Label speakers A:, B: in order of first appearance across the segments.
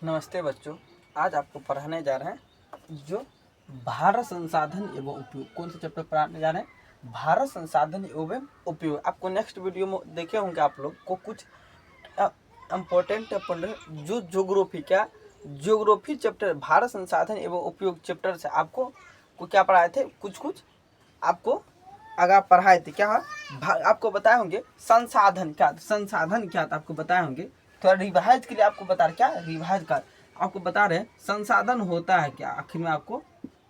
A: नमस्ते बच्चों। आज आपको पढ़ाने जा रहे हैं जो भारत संसाधन एवं उपयोग। कौन सा चैप्टर पढ़ाने जा रहे हैं? भारत संसाधन एवं उपयोग। आपको नेक्स्ट वीडियो में देखे होंगे आप लोग को कुछ इम्पोर्टेंट जो ज्योग्राफी चैप्टर भारत संसाधन एवं उपयोग चैप्टर से आपको क्या पढ़ाए थे, कुछ आपको अगर पढ़ाए थे। क्या आपको बताए होंगे संसाधन क्या था आपको बताए होंगे। थोड़ा रिवाइज के लिए आपको बता रहे, क्या रिवाइज का आपको बता रहे हैं संसाधन होता है क्या। आखिर में आपको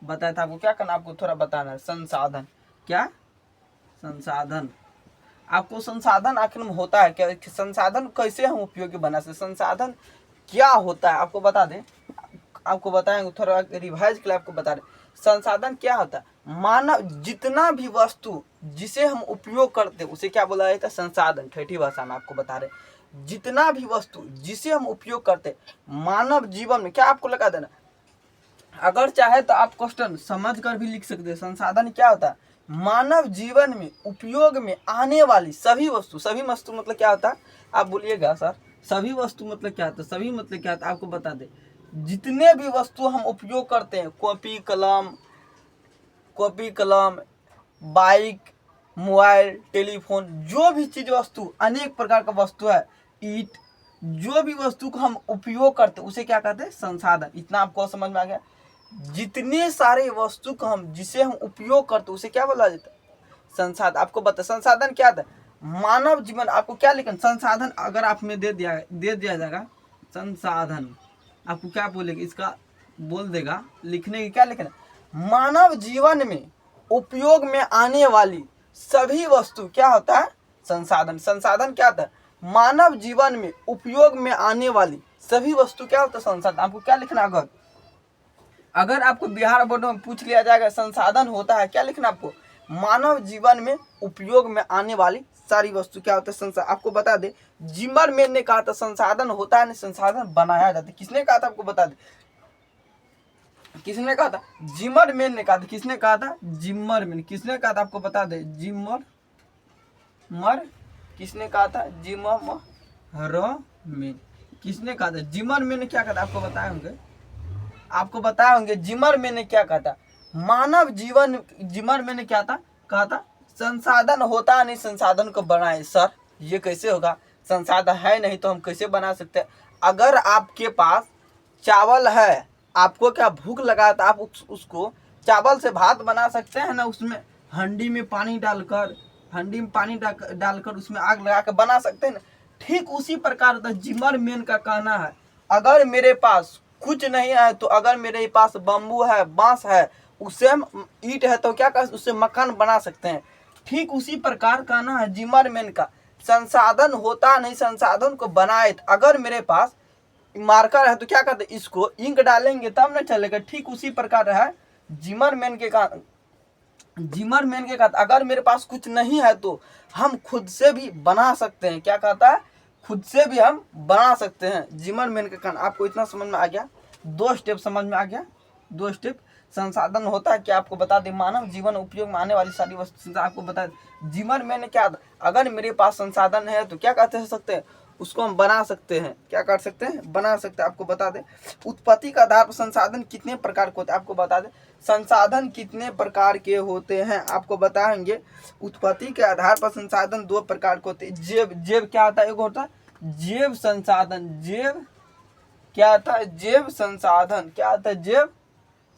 A: बताया था आपको क्या करना, आपको थोड़ा बताना है संसाधन क्या। संसाधन आपको संसाधन आखिर में होता है क्या, संसाधन कैसे हम उपयोगी बना सकते, संसाधन क्या होता है आपको बता दें। आपको बताएंगे थोड़ा रिवाइज के लिए आपको बता रहे संसाधन क्या होता है। मानव जितना भी वस्तु जिसे हम उपयोग करते उसे क्या बोला जाता है, संसाधन। ठेठी भाषा में आपको बता रहे जितना भी वस्तु जिसे हम उपयोग करते मानव जीवन में, क्या आपको लगा देना, अगर चाहे तो आप क्वेश्चन समझ कर भी लिख सकते हैं। संसाधन क्या होता है, मानव जीवन में उपयोग में आने वाली सभी वस्तु मतलब क्या होता है, आप बोलिएगा सर सभी वस्तु मतलब क्या होता है। सभी मतलब क्या होता है आपको बता दे। जितने भी वस्तु हम उपयोग करते हैं, कॉपी कलम, बाइक, मोबाइल, टेलीफोन, जो भी चीज वस्तु, अनेक प्रकार का वस्तु है, ईट, जो भी वस्तु को हम उपयोग करते हैं उसे क्या कहते हैं, संसाधन। इतना आपको समझ में आ गया। जितने सारे वस्तु को हम जिसे हम उपयोग करते उसे क्या बोला जाता है, संसाधन। आपको बता संसाधन क्या था, मानव जीवन। आपको क्या लिखना, संसाधन अगर आप में दे दिया जाएगा संसाधन, आपको क्या बोलेगा, इसका बोल देगा लिखने की, क्या लिखना, मानव जीवन में उपयोग में आने वाली सभी वस्तु क्या होता है, संसाधन। संसाधन क्या होता है, मानव जीवन में उपयोग में आने वाली सभी वस्तु क्या होता है, संसाधन। आपको क्या लिखना, अगर आपको बिहार बोर्ड में पूछ लिया जाएगा संसाधन होता है, क्या लिखना आपको, मानव जीवन में उपयोग में आने वाली सारी वस्तु क्या होता है, संसाधन। आपको बता दे जिमरमैन ने कहा था संसाधन होता है नहीं, संसाधन बनाया जाता है। किसने कहा था आपको बता दे, किसने कहा था, जिमरमैन ने कहा था। किसने कहा था, जिमरमैन। किसने कहा था आपको बता दे, किसने कहा था, जिमरमैन। किसने कहा था, जिमरमैन ने क्या कहा था आपको बताए होंगे जिमरमैन ने क्या कहा था, मानव जीवन। जिमरमैन ने क्या था कहा था, संसाधन होता नहीं संसाधन को बनाए। सर ये कैसे होगा, संसाधन है नहीं तो हम कैसे बना सकते हैं। अगर आपके पास चावल है, आपको क्या भूख लगा तो आप उसको चावल से भात बना सकते हैं ना, उसमें हंडी में पानी डालकर उसमें आग लगा कर बना सकते हैं ना। ठीक उसी प्रकार जिमरमैन का कहना है, अगर मेरे पास कुछ नहीं है तो अगर मेरे पास बम्बू है, बांस है, उससे हम ईंट है तो क्या कर उससे मकान बना सकते हैं। ठीक उसी प्रकार कहना है जिमरमैन का, संसाधन होता नहीं संसाधन को बनाए। अगर मेरे पास मार्कर है तो क्या करते, इसको इंक डालेंगे तब न चलेगा। ठीक उसी प्रकार है जिमरमैन के का अगर मेरे पास कुछ नहीं है तो हम खुद से भी बना सकते हैं। क्या कहता है, खुद से भी हम बना सकते हैं, जिमरमैन का कहना। आपको इतना समझ में आ गया, 2 स्टेप समझ में आ गया। 2 स्टेप, संसाधन होता है क्या आपको बता दें, मानव जीवन उपयोग में आने वाली सारी वस्तु आपको बता दें। जिमरमैन ने क्या, अगर मेरे पास संसाधन है तो क्या कहते सकते हैं, उसको हम बना सकते हैं। क्या कर सकते हैं, बना सकते हैं। आपको बता दें उत्पत्ति का आधार पर संसाधन कितने प्रकार के होते हैं, आपको बता दें संसाधन कितने प्रकार के होते हैं, आपको बताएंगे। उत्पत्ति के आधार पर संसाधन 2 प्रकार के होते हैं। जैव क्या होता है, एक होता है जैव संसाधन। जैव क्या होता है, जैव संसाधन। क्या होता है, जैव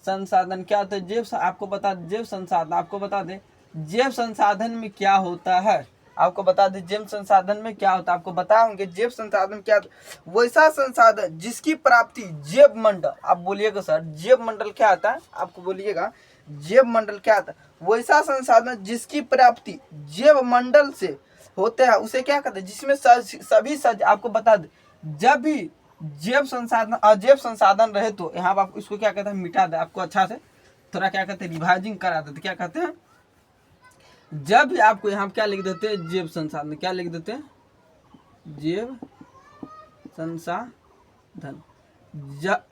A: संसाधन। क्या होता है, जैव। आपको बता दें जैव संसाधन। आपको बता दें जैव संसाधन में क्या होता है, आपको बता दें जैव संसाधन में क्या होता है। आपको बताएंगे जैव संसाधन क्या होता है, वैसा संसाधन जिसकी प्राप्ति जैव मंडल। आप बोलिएगा सर जैव मंडल क्या आता है, आपको बोलिएगा जैव मंडल क्या आता है, वैसा संसाधन जिसकी प्राप्ति जैव मंडल से होते हैं उसे क्या कहते हैं, जिसमें सभी आपको बता दें जब भी जैव संसाधन अजैव संसाधन रहे तो यहाँ आप इसको क्या कहते हैं, मिटा दे। आपको अच्छा से थोड़ा क्या कहते हैं, रिवाइजिंग करा देते। क्या कहते हैं, जब भी आपको यहाँ क्या लिख देते हैं, जैव संसाधन। क्या लिख देते हैं, जैव संसाधन।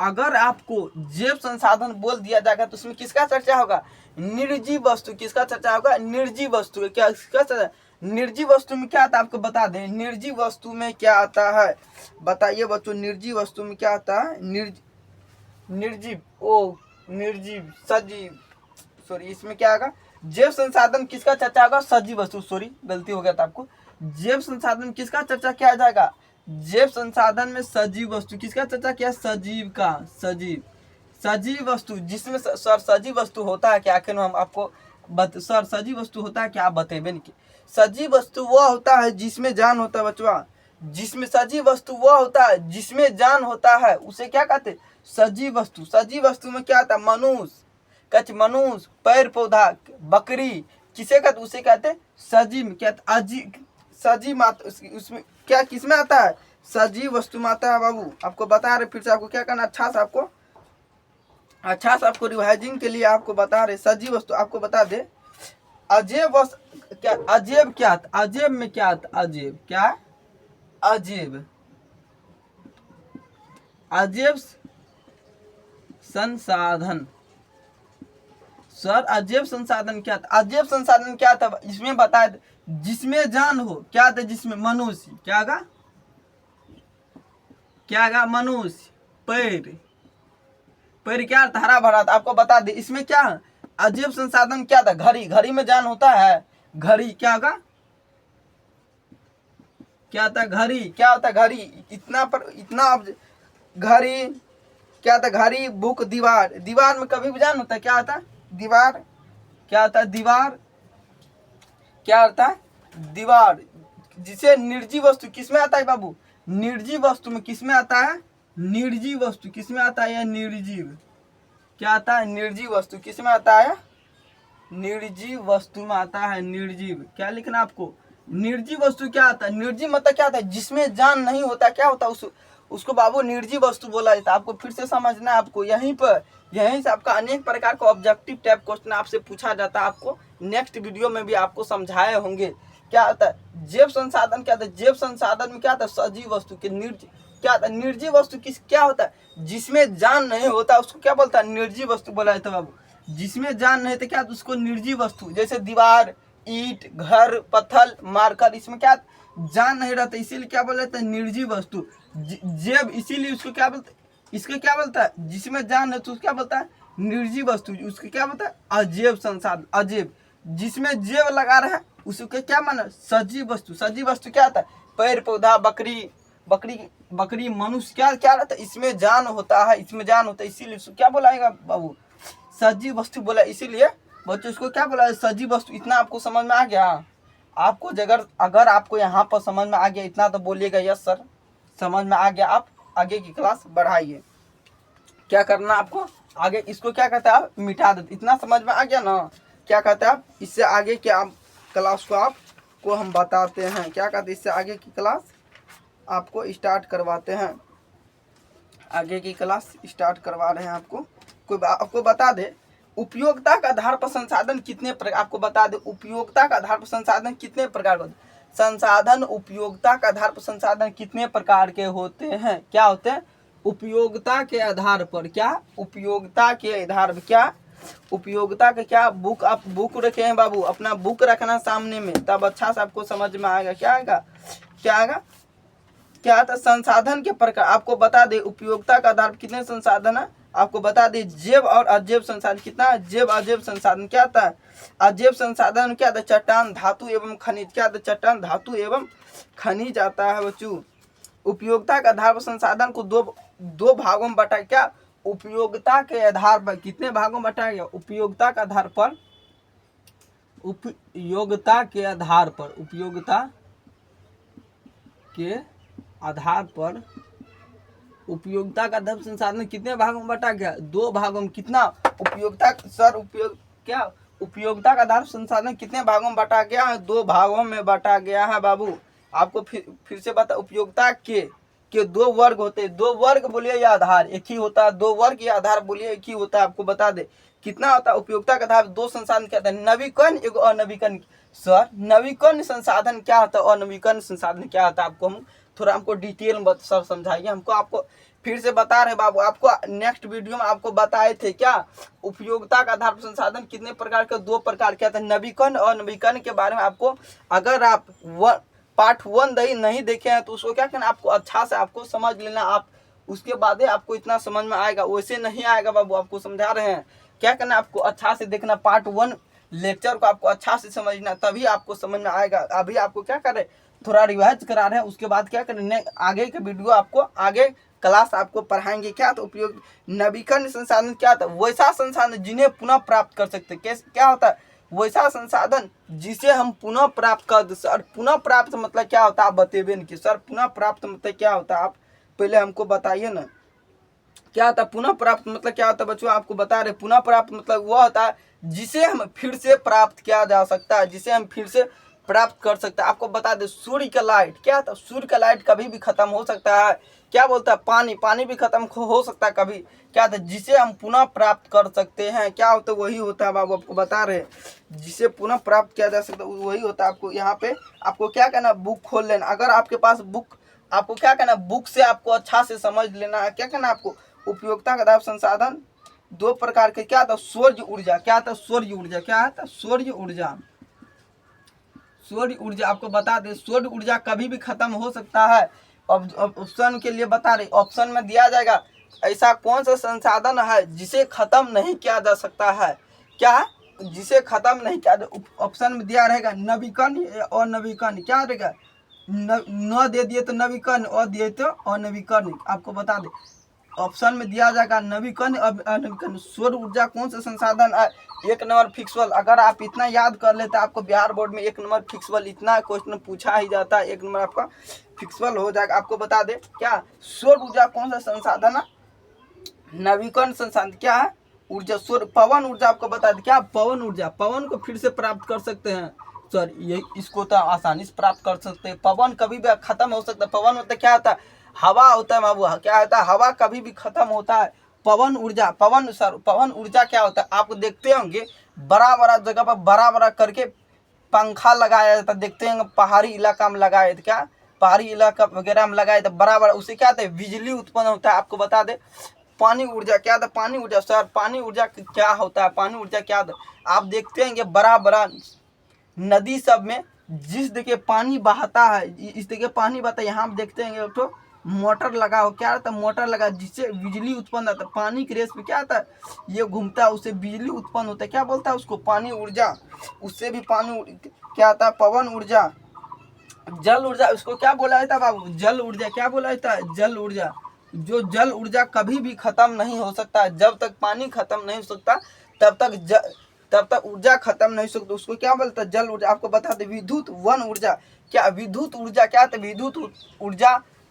A: अगर आपको जैव संसाधन बोल दिया जाएगा तो उसमें किसका चर्चा होगा, निर्जीव वस्तु। किसका चर्चा होगा, निर्जीव वस्तु। क्या किसका चर्चा, निर्जीव वस्तु में क्या आता है आपको बता दें। निर्जीव वस्तु में क्या आता है बताइए बच्चों, निर्जीव वस्तु में क्या आता है। निर्जीव सजीव, सॉरी इसमें क्या आएगा, जैव संसाधन किसका चर्चा होगा, सजीव वस्तु, सॉरी गलती हो गया था आपको। जैव संसाधन किसका चर्चा किया जाएगा, जैव संसाधन में सजीव वस्तु किसका चर्चा किया, सजीव का, सजीव वस्तु, जिसमें सर सजीव वस्तु होता है क्या, आखिर में हम आपको सर सजीव वस्तु होता है क्या, आप बतेबे नहीं। सजीव वस्तु वह होता है जिसमें जान होता है बचवा, जिसमें सजीव वस्तु वह होता है जिसमें जान होता है, उसे क्या कहते, सजीव वस्तु। सजीव वस्तु में क्या आता है, मनुष्य, मनुष्य, पेड़ पौधा, बकरी, किसे कहते, उसे कहते सजीव। क्या सजीव माता, उसमें क्या किसमें आता है, सजीव वस्तु में आता है बाबू। आपको बता रहे, फिर से आपको क्या करना, अच्छा से आपको रिवाइजिंग के लिए आपको बता रहे, सजीव वस्तु आपको बता दे। अजैव वस्तु क्या, अजैव क्या आता, अजैव में क्या आता, अजैव क्या, अजैव संसाधन, सर अजैव संसाधन क्या था, अजैव संसाधन क्या था इसमें बताया, जिसमें जान हो, क्या था, जिसमें मनुष्य, क्या गा मनुष्य, पेड़ क्या था, हरा भरा था। आपको बता दे इसमें क्या अजैव संसाधन क्या था, घड़ी में जान होता है, घड़ी क्या होगा, क्या था, घड़ी क्या होता है, घड़ी इतना घड़ी क्या था, घड़ी, बुक, दीवार में कभी भी जान होता है, क्या आता है, दीवार, क्या होता है, दीवार, क्या होता है, दीवार। जिसे निर्जीव वस्तु किसमें आता है बाबू, निर्जीव वस्तु में किसमें आता है, निर्जीव वस्तु किसमें आता है, या निर्जीव, क्या आता है, निर्जीव वस्तु किसमें आता है, निर्जीव वस्तु में आता है, निर्जीव। क्या लिखना आपको, निर्जीव वस्तु क्या आता है, निर्जीव मतलब क्या आता है, जिसमें जान नहीं होता, क्या होता है उसको बाबू निर्जीव वस्तु बोला जाता है। आपको फिर से समझना है, आपको यहीं से आपका अनेक प्रकार का ऑब्जेक्टिव टाइप क्वेश्चन आपसे पूछा जाता है। आपको नेक्स्ट वीडियो में भी आपको समझाए होंगे। क्या होता है जैव संसाधन, क्या होता है जैव संसाधन में क्या होता है, सजीव वस्तु के क्या होता है, निर्जीव वस्तु क्या होता है, जिसमें जान नहीं होता उसको क्या बोलता है, निर्जीव वस्तु बोला जाता है बाबू। जिसमें जान नहीं तो क्या उसको निर्जीव वस्तु, जैसे दीवार, ईंट, घर, पत्थर, मार्कर, इसमें क्या जान नहीं रहता, इसीलिए क्या बोला जाता है, निर्जीव वस्तु। जैव, इसीलिए उसको क्या बोलते, इसको क्या बोलता है, जिसमें जान है तो उसको क्या बोलता है, निर्जीव वस्तु। उसको क्या बोलता है, अजैव संसाधन, अजैव, जिसमें जैव लगा रहा है उसको क्या माना, सजीव वस्तु। सजीव वस्तु क्या होता है, पेड़ पौधा, बकरी, मनुष्य, क्या रहता है, इसमें जान होता है, इसीलिए उसको क्या बोलाएगा बाबू, सजीव वस्तु बोला। इसीलिए बच्चों इसको क्या बोला, सजीव वस्तु। इतना आपको समझ में आ गया आपको, अगर आपको यहाँ पर समझ में आ गया इतना तो बोलिएगा यस सर समझ में आ गया। आप आगे की क्लास बढ़ाइए। क्या करना आपको आगे, इसको क्या कहते हैं, आप मिटा देते। इतना समझ में आ गया ना, क्या कहते हैं आप, इससे आगे के आप क्लास को आपको हम बताते हैं, क्या कहते हैं, इससे आगे की क्लास आपको स्टार्ट करवाते हैं। आगे की क्लास स्टार्ट करवा रहे हैं आपको बता दे उपयोगिता का आधार पर संसाधन कितने प्रकार, आपको बता दे उपयोगिता का आधार पर संसाधन कितने प्रकार के, संसाधन उपयोगिता का आधार पर संसाधन कितने प्रकार के होते हैं, क्या होते हैं, उपयोगिता के आधार पर, क्या उपयोगिता के आधार पर, क्या उपयोगिता के, क्या बुक, आप बुक रखे हैं बाबू, अपना बुक रखना सामने में, तब अच्छा से आपको समझ में आएगा। क्या आएगा क्या था, संसाधन के प्रकार। आपको बता दे उपयोगिता का आधार पर कितने संसाधन है, आपको बता दे जैव और अजैव संसाधन कितना है, जैव अजैव संसाधन क्या था, अजैव संसाधन क्या था, चट्टान, धातु एवं खनिज, क्या था, चट्टान, धातु एवं खनिज आता है बच्चों। उपयोगिता के आधार पर संसाधन को दो भागों में बांटा, क्या उपयोगिता के आधार पर कितने भागों में बांटा गया, उपयोगिता के आधार पर, उपयोगिता के आधार पर, उपयोगिता के आधार पर उपयोगिता का आधार संसाधन कितने भागों में बांटा गया, दो भागों में। कितना उपयोगिता, सर उपयोगिता का आधार संसाधन कितने भागों में बांटा गया है, दो भागों में बांटा गया है बाबू। आपको फिर से बता, उपयोगिता के दो वर्ग होते हैं, दो वर्ग बोलिए या आधार एक ही होता है, दो वर्ग या आधार बोलिए एक ही होता है। आपको बता दे कितना होता है उपयोगिता का आधार, दो संसाधन क्या होता है, नवीकरण एवं अनवीकरण। सर नवीकरण संसाधन क्या होता है, अनवीकरण संसाधन क्या होता है, आपको हम थोड़ा हमको डिटेल में सर समझाइए। हमको आपको फिर से बता रहे बाबू, आपको नेक्स्ट वीडियो में आपको बताए थे क्या, उपयोगिता का आधार पर संसाधन कितने प्रकार के, 2 प्रकार के, नवीकरण और नवीकरण के बारे में आपको, अगर आप पार्ट 1 नहीं देखे हैं तो उसको क्या करना, आपको अच्छा से आपको समझ लेना। आप उसके बाद ही आपको इतना समझ में आएगा, वैसे नहीं आएगा बाबू। आपको समझा रहे हैं, क्या करना, आपको अच्छा से देखना, पार्ट 1 लेक्चर को आपको अच्छा से समझना, तभी आपको समझ में आएगा। अभी आपको क्या करें, थोड़ा रिवाइज करा रहे हैं, उसके बाद क्या करें, आगे के वीडियो आपको आगे क्लास आपको पढ़ाएंगे। क्या तो उपयोग नवीकरण संसाधन क्या था, वैसा संसाधन जिन्हें पुनः प्राप्त कर सकते। क्या होता है, वैसा संसाधन जिसे हम पुनः प्राप्त कर दे। सर पुनः प्राप्त मतलब क्या होता है, आप बतेबे नहीं कि सर पुनः प्राप्त मतलब क्या होता है, आप पहले हमको बताइए ना क्या होता है पुनः प्राप्त मतलब क्या होता है। बच्चों आपको बता रहे, पुनः प्राप्त मतलब वह होता है जिसे हम फिर से प्राप्त किया जा सकता है, जिसे हम फिर से प्राप्त कर सकते हैं। आपको बता दे, सूर्य का लाइट क्या था, सूर्य का लाइट कभी भी खत्म हो सकता है। क्या बोलता है, पानी भी खत्म हो सकता है कभी। क्या था, जिसे हम पुनः प्राप्त कर सकते हैं, क्या होता है, वही होता है बाबू। आपको बता रहे, जिसे पुनः प्राप्त किया जा सकता है वही होता है। आपको यहाँ पे आपको क्या करना, बुक खोल लेना। अगर आपके पास बुक, आपको क्या करना, बुक से आपको अच्छा से समझ लेना है। क्या करना आपको, उपयोगिता का आधार संसाधन 2 प्रकार के, क्या था, सौर्य ऊर्जा, क्या था, सौर्य ऊर्जा, क्या है, सौर्य ऊर्जा। सौर्य ऊर्जा आपको बता दें, सौर्य ऊर्जा कभी भी खत्म हो सकता है। अब ऑप्शन के लिए बता रहे, ऑप्शन में दिया जाएगा ऐसा कौन सा संसाधन है जिसे खत्म नहीं किया जा सकता है। क्या है, जिसे खत्म नहीं किया, ऑप्शन में दिया रहेगा नवीकरण और नवीकरण। क्या रहेगा, न दे दिए तो नवीकरण, और दिए तो अनवीकरण। आपको बता दें, ऑप्शन में दिया जाएगा नवीकरण और अनवीकरण। सौर ऊर्जा कौन सा संसाधन है, 1 नंबर फिक्सबल। अगर आप इतना याद कर लेते, आपको बिहार बोर्ड में 1 नंबर फिक्सबल, इतना क्वेश्चन पूछा ही जाता है, 1 नंबर आपका फिक्सबल हो जाएगा। आपको बता दे, क्या सौर ऊर्जा कौन सा संसाधन है, नवीकरण संसाधन। क्या है, ऊर्जा सौर, पवन ऊर्जा। आपको बता दें, क्या पवन ऊर्जा, पवन को फिर से प्राप्त कर सकते हैं। सर ये इसको तो आसानी से प्राप्त कर सकते हैं, पवन कभी भी खत्म हो सकता है। पवन मतलब क्या होता है, हवा होता है बाबू। क्या होता है, हवा कभी भी खत्म होता है। पवन ऊर्जा, पवन ऊर्जा क्या होता है, आप देखते होंगे बड़ा बड़ा जगह पर बड़ा करके पंखा लगाया जाता है। देखते हैं पहाड़ी इलाका में लगाए थे, क्या पहाड़ी इलाका वगैरह में लगाए थे बड़ा, उससे क्या होता है, बिजली उत्पन्न होता है। आपको बता दे, पानी ऊर्जा क्या था, पानी ऊर्जा। सर पानी ऊर्जा क्या होता है, पानी ऊर्जा क्या होता है, आप देखते हैं बड़ा नदी सब में जिस देखिए पानी बहाता है, इस देखिए पानी बहता है, यहाँ देखते हैं तो मोटर लगा हो, क्या रहता है, मोटर लगा जिससे बिजली उत्पन्न होता है। पानी की रेस में क्या आता है, ये घूमता है, उससे बिजली उत्पन्न होता है। क्या बोलता है उसको, पानी ऊर्जा। उससे भी पानी क्या आता है, पवन ऊर्जा। जल ऊर्जा, उसको क्या बोला जाता है बाबू, जल ऊर्जा। क्या बोला जाता है, जल ऊर्जा। जो जल ऊर्जा कभी भी खत्म नहीं हो सकता, जब तक पानी खत्म नहीं हो सकता तब तक ऊर्जा खत्म नहीं हो सकती, उसको क्या बोलता है, जल ऊर्जा। आपको बता दे, विद्युत वन ऊर्जा। क्या विद्युत ऊर्जा क्या था,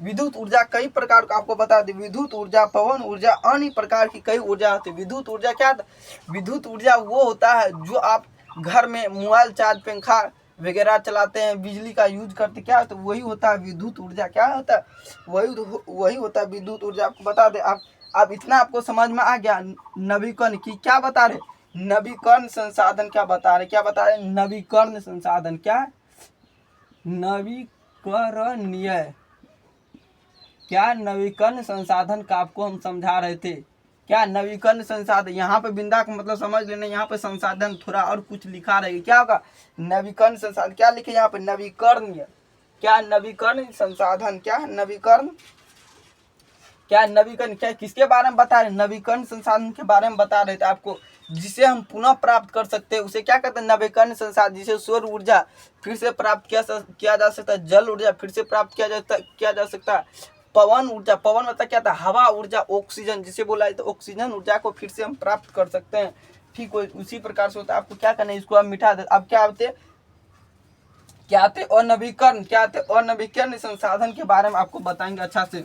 A: विद्युत ऊर्जा कई प्रकार का। आपको बता दें, विद्युत ऊर्जा, पवन ऊर्जा, अन्य प्रकार की कई ऊर्जा होती है। विद्युत ऊर्जा क्या था, विद्युत ऊर्जा वो होता है जो आप घर में मोबाइल चार्ज, पंखा वगैरह चलाते हैं, बिजली का यूज करते, क्या होता है, वही होता है विद्युत ऊर्जा। क्या होता है, वही होता है विद्युत ऊर्जा। आपको बता दें, आप इतना आपको समझ में आ गया। नवीकरण की क्या बता रहे, नवीकरण संसाधन क्या बता रहे, क्या बता रहे, नवीकरण संसाधन। क्या नवीकरणीय, क्या नवीकरण संसाधन का आपको हम समझा रहे थे। क्या नवीकरण संसाधन, यहाँ पे बिंदा का मतलब समझ लेना, यहाँ पे संसाधन थोड़ा और कुछ लिखा रहेगा। क्या होगा, नवीकरण संसाधन। क्या लिखे यहाँ पे, नवीकरणीय। क्या नवीकरण संसाधन, क्या नवीकरण, क्या नवीकरण, क्या किसके बारे में बता रहे, नवीकरण संसाधन के बारे में बता रहे थे आपको, जिसे हम पुनः प्राप्त कर सकते हैं, उसे क्या कहते हैं, नवीकरण संसाधन। जिसे सौर ऊर्जा फिर से प्राप्त किया जा सकता है, जल ऊर्जा फिर से प्राप्त किया जा सकता है, पवन ऊर्जा, पवन मतलब क्या था, हवा ऊर्जा, ऑक्सीजन जिसे बोला जाता है, ऑक्सीजन ऊर्जा को फिर से हम प्राप्त कर सकते हैं। ठीक उसी प्रकार से होता है। आपको क्या करना है, इसको आप मिटा दे। अब क्या आते अनवीकरण, क्या आते अनवीकरण संसाधन के बारे में आपको बताएंगे अच्छा से।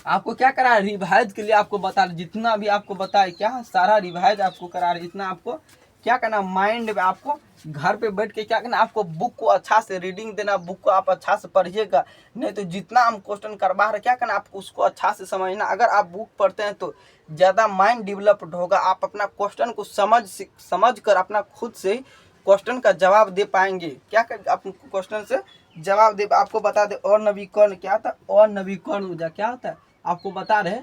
A: आपको क्या करा है, रिवाइज के लिए आपको बता रहे, जितना भी आपको बताए क्या सारा रिवाइज आपको करा रहे। इतना आपको क्या करना, माइंड में आपको घर पे बैठ के क्या करना, आपको बुक को अच्छा से रीडिंग देना, बुक को आप अच्छा से पढ़िएगा। नहीं तो जितना हम क्वेश्चन करवा रहे, क्या करना, आपको उसको अच्छा से समझना। अगर आप बुक पढ़ते हैं तो ज़्यादा माइंड डेवलप्ड होगा, आप अपना क्वेश्चन को समझ कर अपना खुद से क्वेश्चन का जवाब दे पाएंगे। क्या कर, आप क्वेश्चन से जवाब दे, आपको बता दे अनवीकरण क्या था, अनवीकरण ऊर्जा क्या होता है आपको बता रहे,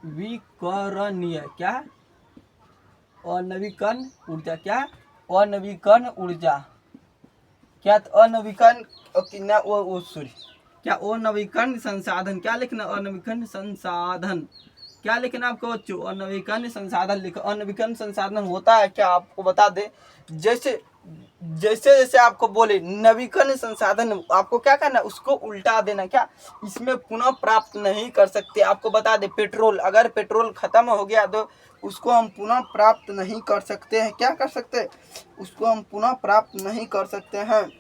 A: अनवीकरणीय क्या, अनवीकरण ऊर्जा क्या, अनवीकरण ऊर्जा क्या, अनवीकरण ना वो सॉरी क्या, अनवीकरण संसाधन क्या लिखना, अनवीकरण संसाधन क्या लिखना आपको बच्चों, अनवीकरण संसाधन लिखो। अनवीकरण संसाधन होता है क्या आपको बता दे, जैसे जैसे जैसे आपको बोले नवीकरण संसाधन, आपको क्या करना है उसको उल्टा देना, क्या इसमें पुनः प्राप्त नहीं कर सकते। आपको बता दे पेट्रोल, अगर पेट्रोल खत्म हो गया तो उसको हम पुनः प्राप्त नहीं कर सकते हैं, क्या कर सकते हैं उसको हम पुनः प्राप्त नहीं कर सकते हैं।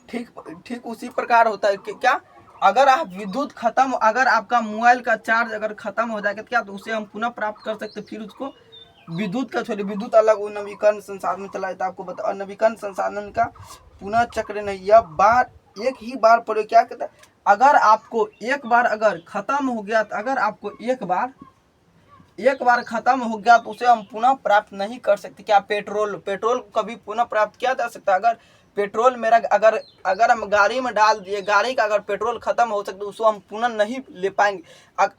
A: ठीक ठीक उसी प्रकार होता है कि क्या, अगर आप विद्युत खत्म, अगर आपका मोबाइल का चार्ज अगर खत्म हो जाएगा क्या, तो उसे हम पुनः प्राप्त कर सकते, फिर उसको विद्युत का छोड़िए, विद्युत अलग वो नवीकरण संसाधन चला जाता है। आपको बता नवीकरण संसाधन का पुनः चक्र नहीं, यह बार एक ही बार प्रयोग क्या कहता है, अगर आपको एक बार अगर खत्म हो गया, तो अगर आपको एक बार खत्म हो गया तो उसे हम पुनः प्राप्त नहीं कर सकते। क्या पेट्रोल, पेट्रोल को कभी पुनः प्राप्त किया जा सकता है, अगर पेट्रोल मेरा अगर हम गाड़ी में डाल दिए, गाड़ी का अगर पेट्रोल खत्म हो सकता है उसको हम पुनः नहीं ले पाएंगे।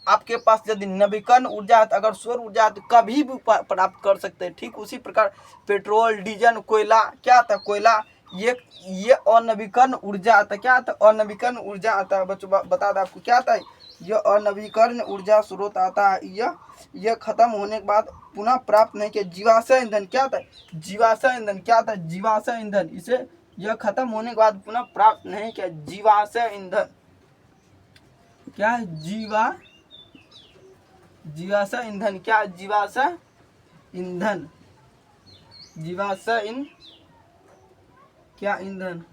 A: आपके पास यदि नवीकरण ऊर्जा है, अगर सौर ऊर्जा है तो कभी भी प्राप्त कर सकते हैं। ठीक उसी प्रकार पेट्रोल, डीजल, कोयला क्या आता है, कोयला ये अनवीकरण ऊर्जा आता है, क्या आता है अनवीकरण ऊर्जा आता है। बच्चों बता दें आपको क्या आता है, यह अनवीकरण ऊर्जा स्रोत आता है, यह खत्म होने के बाद पुनः प्राप्त नहीं किया। जीवाश्म ईंधन क्या था, जीवाश्म ईंधन क्या था, जीवाश्म ईंधन इसे यह खत्म होने के बाद पुनः प्राप्त नहीं किया। जीवाश्म ईंधन क्या, जीवाश्म ईंधन क्या, जीवाश्म ईंधन, जीवाश्म क्या ईंधन,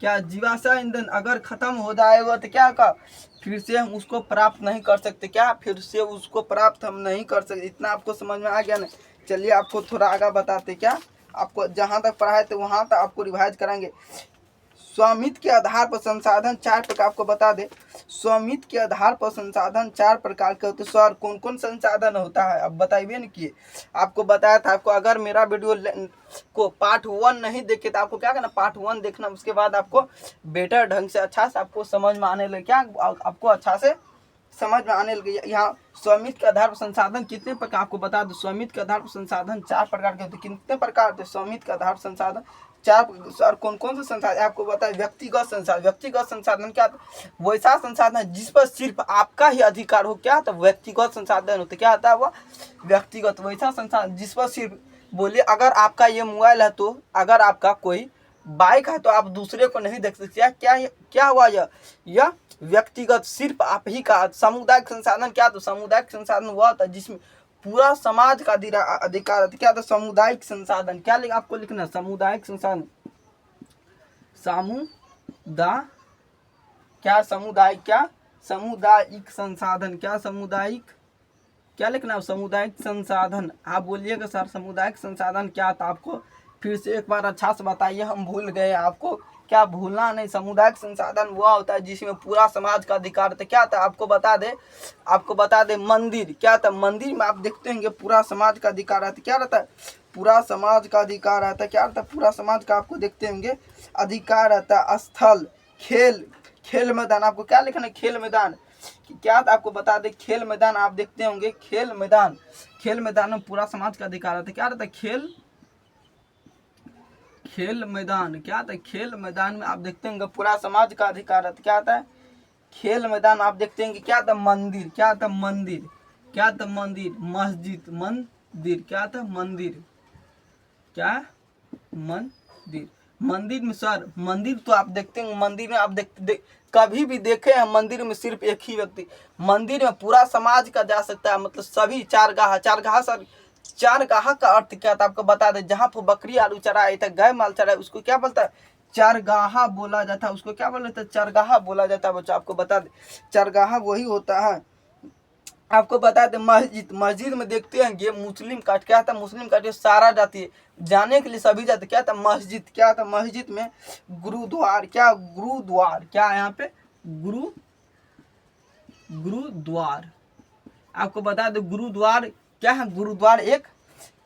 A: क्या जीवाश्म ईंधन अगर खत्म हो जाएगा तो क्या का, फिर से हम उसको प्राप्त नहीं कर सकते, क्या फिर से उसको प्राप्त हम नहीं कर सकते। इतना आपको समझ में आ गया ना। चलिए आपको थोड़ा आगे बताते, क्या आपको जहाँ तक पढ़ा है तो वहाँ तक आपको रिवाइज कराएंगे। स्वामित्व के आधार पर संसाधन 4 प्रकार, आपको बता दे स्वामित्व के आधार पर संसाधन 4 प्रकार के होते हैं। सर कौन कौन संसाधन होता है अब बताइए न किए, आपको बताया था। आपको अगर मेरा वीडियो को पार्ट 1 नहीं देखे तो आपको क्या करना, पार्ट 1 देखना, उसके बाद आपको बेटर ढंग से अच्छा से आपको समझ में आने लगे, क्या आपको अच्छा से समझ में आने लगे। यहाँ स्वामित्व के आधार पर संसाधन कितने प्रकार, आपको बता दो स्वामित्व के आधार पर संसाधन 4 प्रकार के होते हैं। कितने प्रकार के स्वामित्व के आधार पर संसाधन 4, और कौन कौन से संसाधन आपको बताए। व्यक्तिगत संसाधन, व्यक्तिगत संसाधन क्या, वैसा संसाधन जिस पर सिर्फ आपका ही अधिकार हो, क्या तो व्यक्तिगत संसाधन होते, क्या होता है वो व्यक्तिगत, वैसा संसाधन जिस पर सिर्फ, बोलिए अगर आपका ये मोबाइल है तो अगर आपका कोई बाइक है तो आप दूसरे को नहीं देख सकते, क्या हुआ यह व्यक्तिगत सिर्फ आप ही का। सामुदायिक संसाधन क्या, तो सामुदायिक संसाधन हुआ था जिसमें पूरा समाज का अधिकार है, क्या था सामुदायिक संसाधन, क्या आपको लिखना सामुदायिक संसाधन, सामुदायिक क्या, सामुदायिक संसाधन क्या, सामुदायिक क्या लिखना, सामुदायिक संसाधन। आप बोलिएगा सर सामुदायिक संसाधन क्या था, आपको फिर से एक बार अच्छा से बताइए, हम भूल गए, आपको क्या भूलना नहीं। सामुदायिक संसाधन वो होता है जिसमें पूरा समाज का अधिकार था, क्या था आपको बता दे मंदिर क्या था, मंदिर में आप देखते होंगे पूरा समाज का अधिकार रहता, क्या रहता है पूरा समाज का अधिकार रहता, क्या रहता है पूरा समाज का आपको देखते होंगे अधिकार रहता। स्थल, खेल मैदान, आपको क्या लिखना है खेल मैदान, क्या था आपको बता दे खेल मैदान, आप देखते होंगे खेल मैदान में पूरा समाज का अधिकार रहता है, क्या रहता है खेल मैदान, क्या था खेल मैदान में आप देखते होंगे पूरा समाज का अधिकार रहता, क्या था खेल मैदान। आप देखते होंगे क्या था मंदिर, मस्जिद, मंदिर में सर, मंदिर तो आप देखते हैं, मंदिर में आप कभी भी देखे हैं मंदिर में सिर्फ एक ही व्यक्ति, मंदिर में पूरा समाज का जा सकता है, मतलब सभी चारगाह सर, चारगाह का अर्थ क्या था आपको बता दे, जहाँ पर बकरी आलू चराए था, गाय माल चराए, उसको क्या बोलता है चारगाह बोला जाता है, उसको क्या बोलता है चारगाह बोला जाता है। बच्चों आपको बता दे चारगाह वही होता है। आपको बता दें मस्जिद में देखते हैं ये मुस्लिम का क्या था, मुस्लिम का सारा जाती है जाने के लिए सभी जाते, क्या था मस्जिद, क्या था मस्जिद में गुरुद्वार, क्या यहाँ पे गुरुद्वार। आपको बता दो गुरुद्वार क्या है, गुरुद्वार एक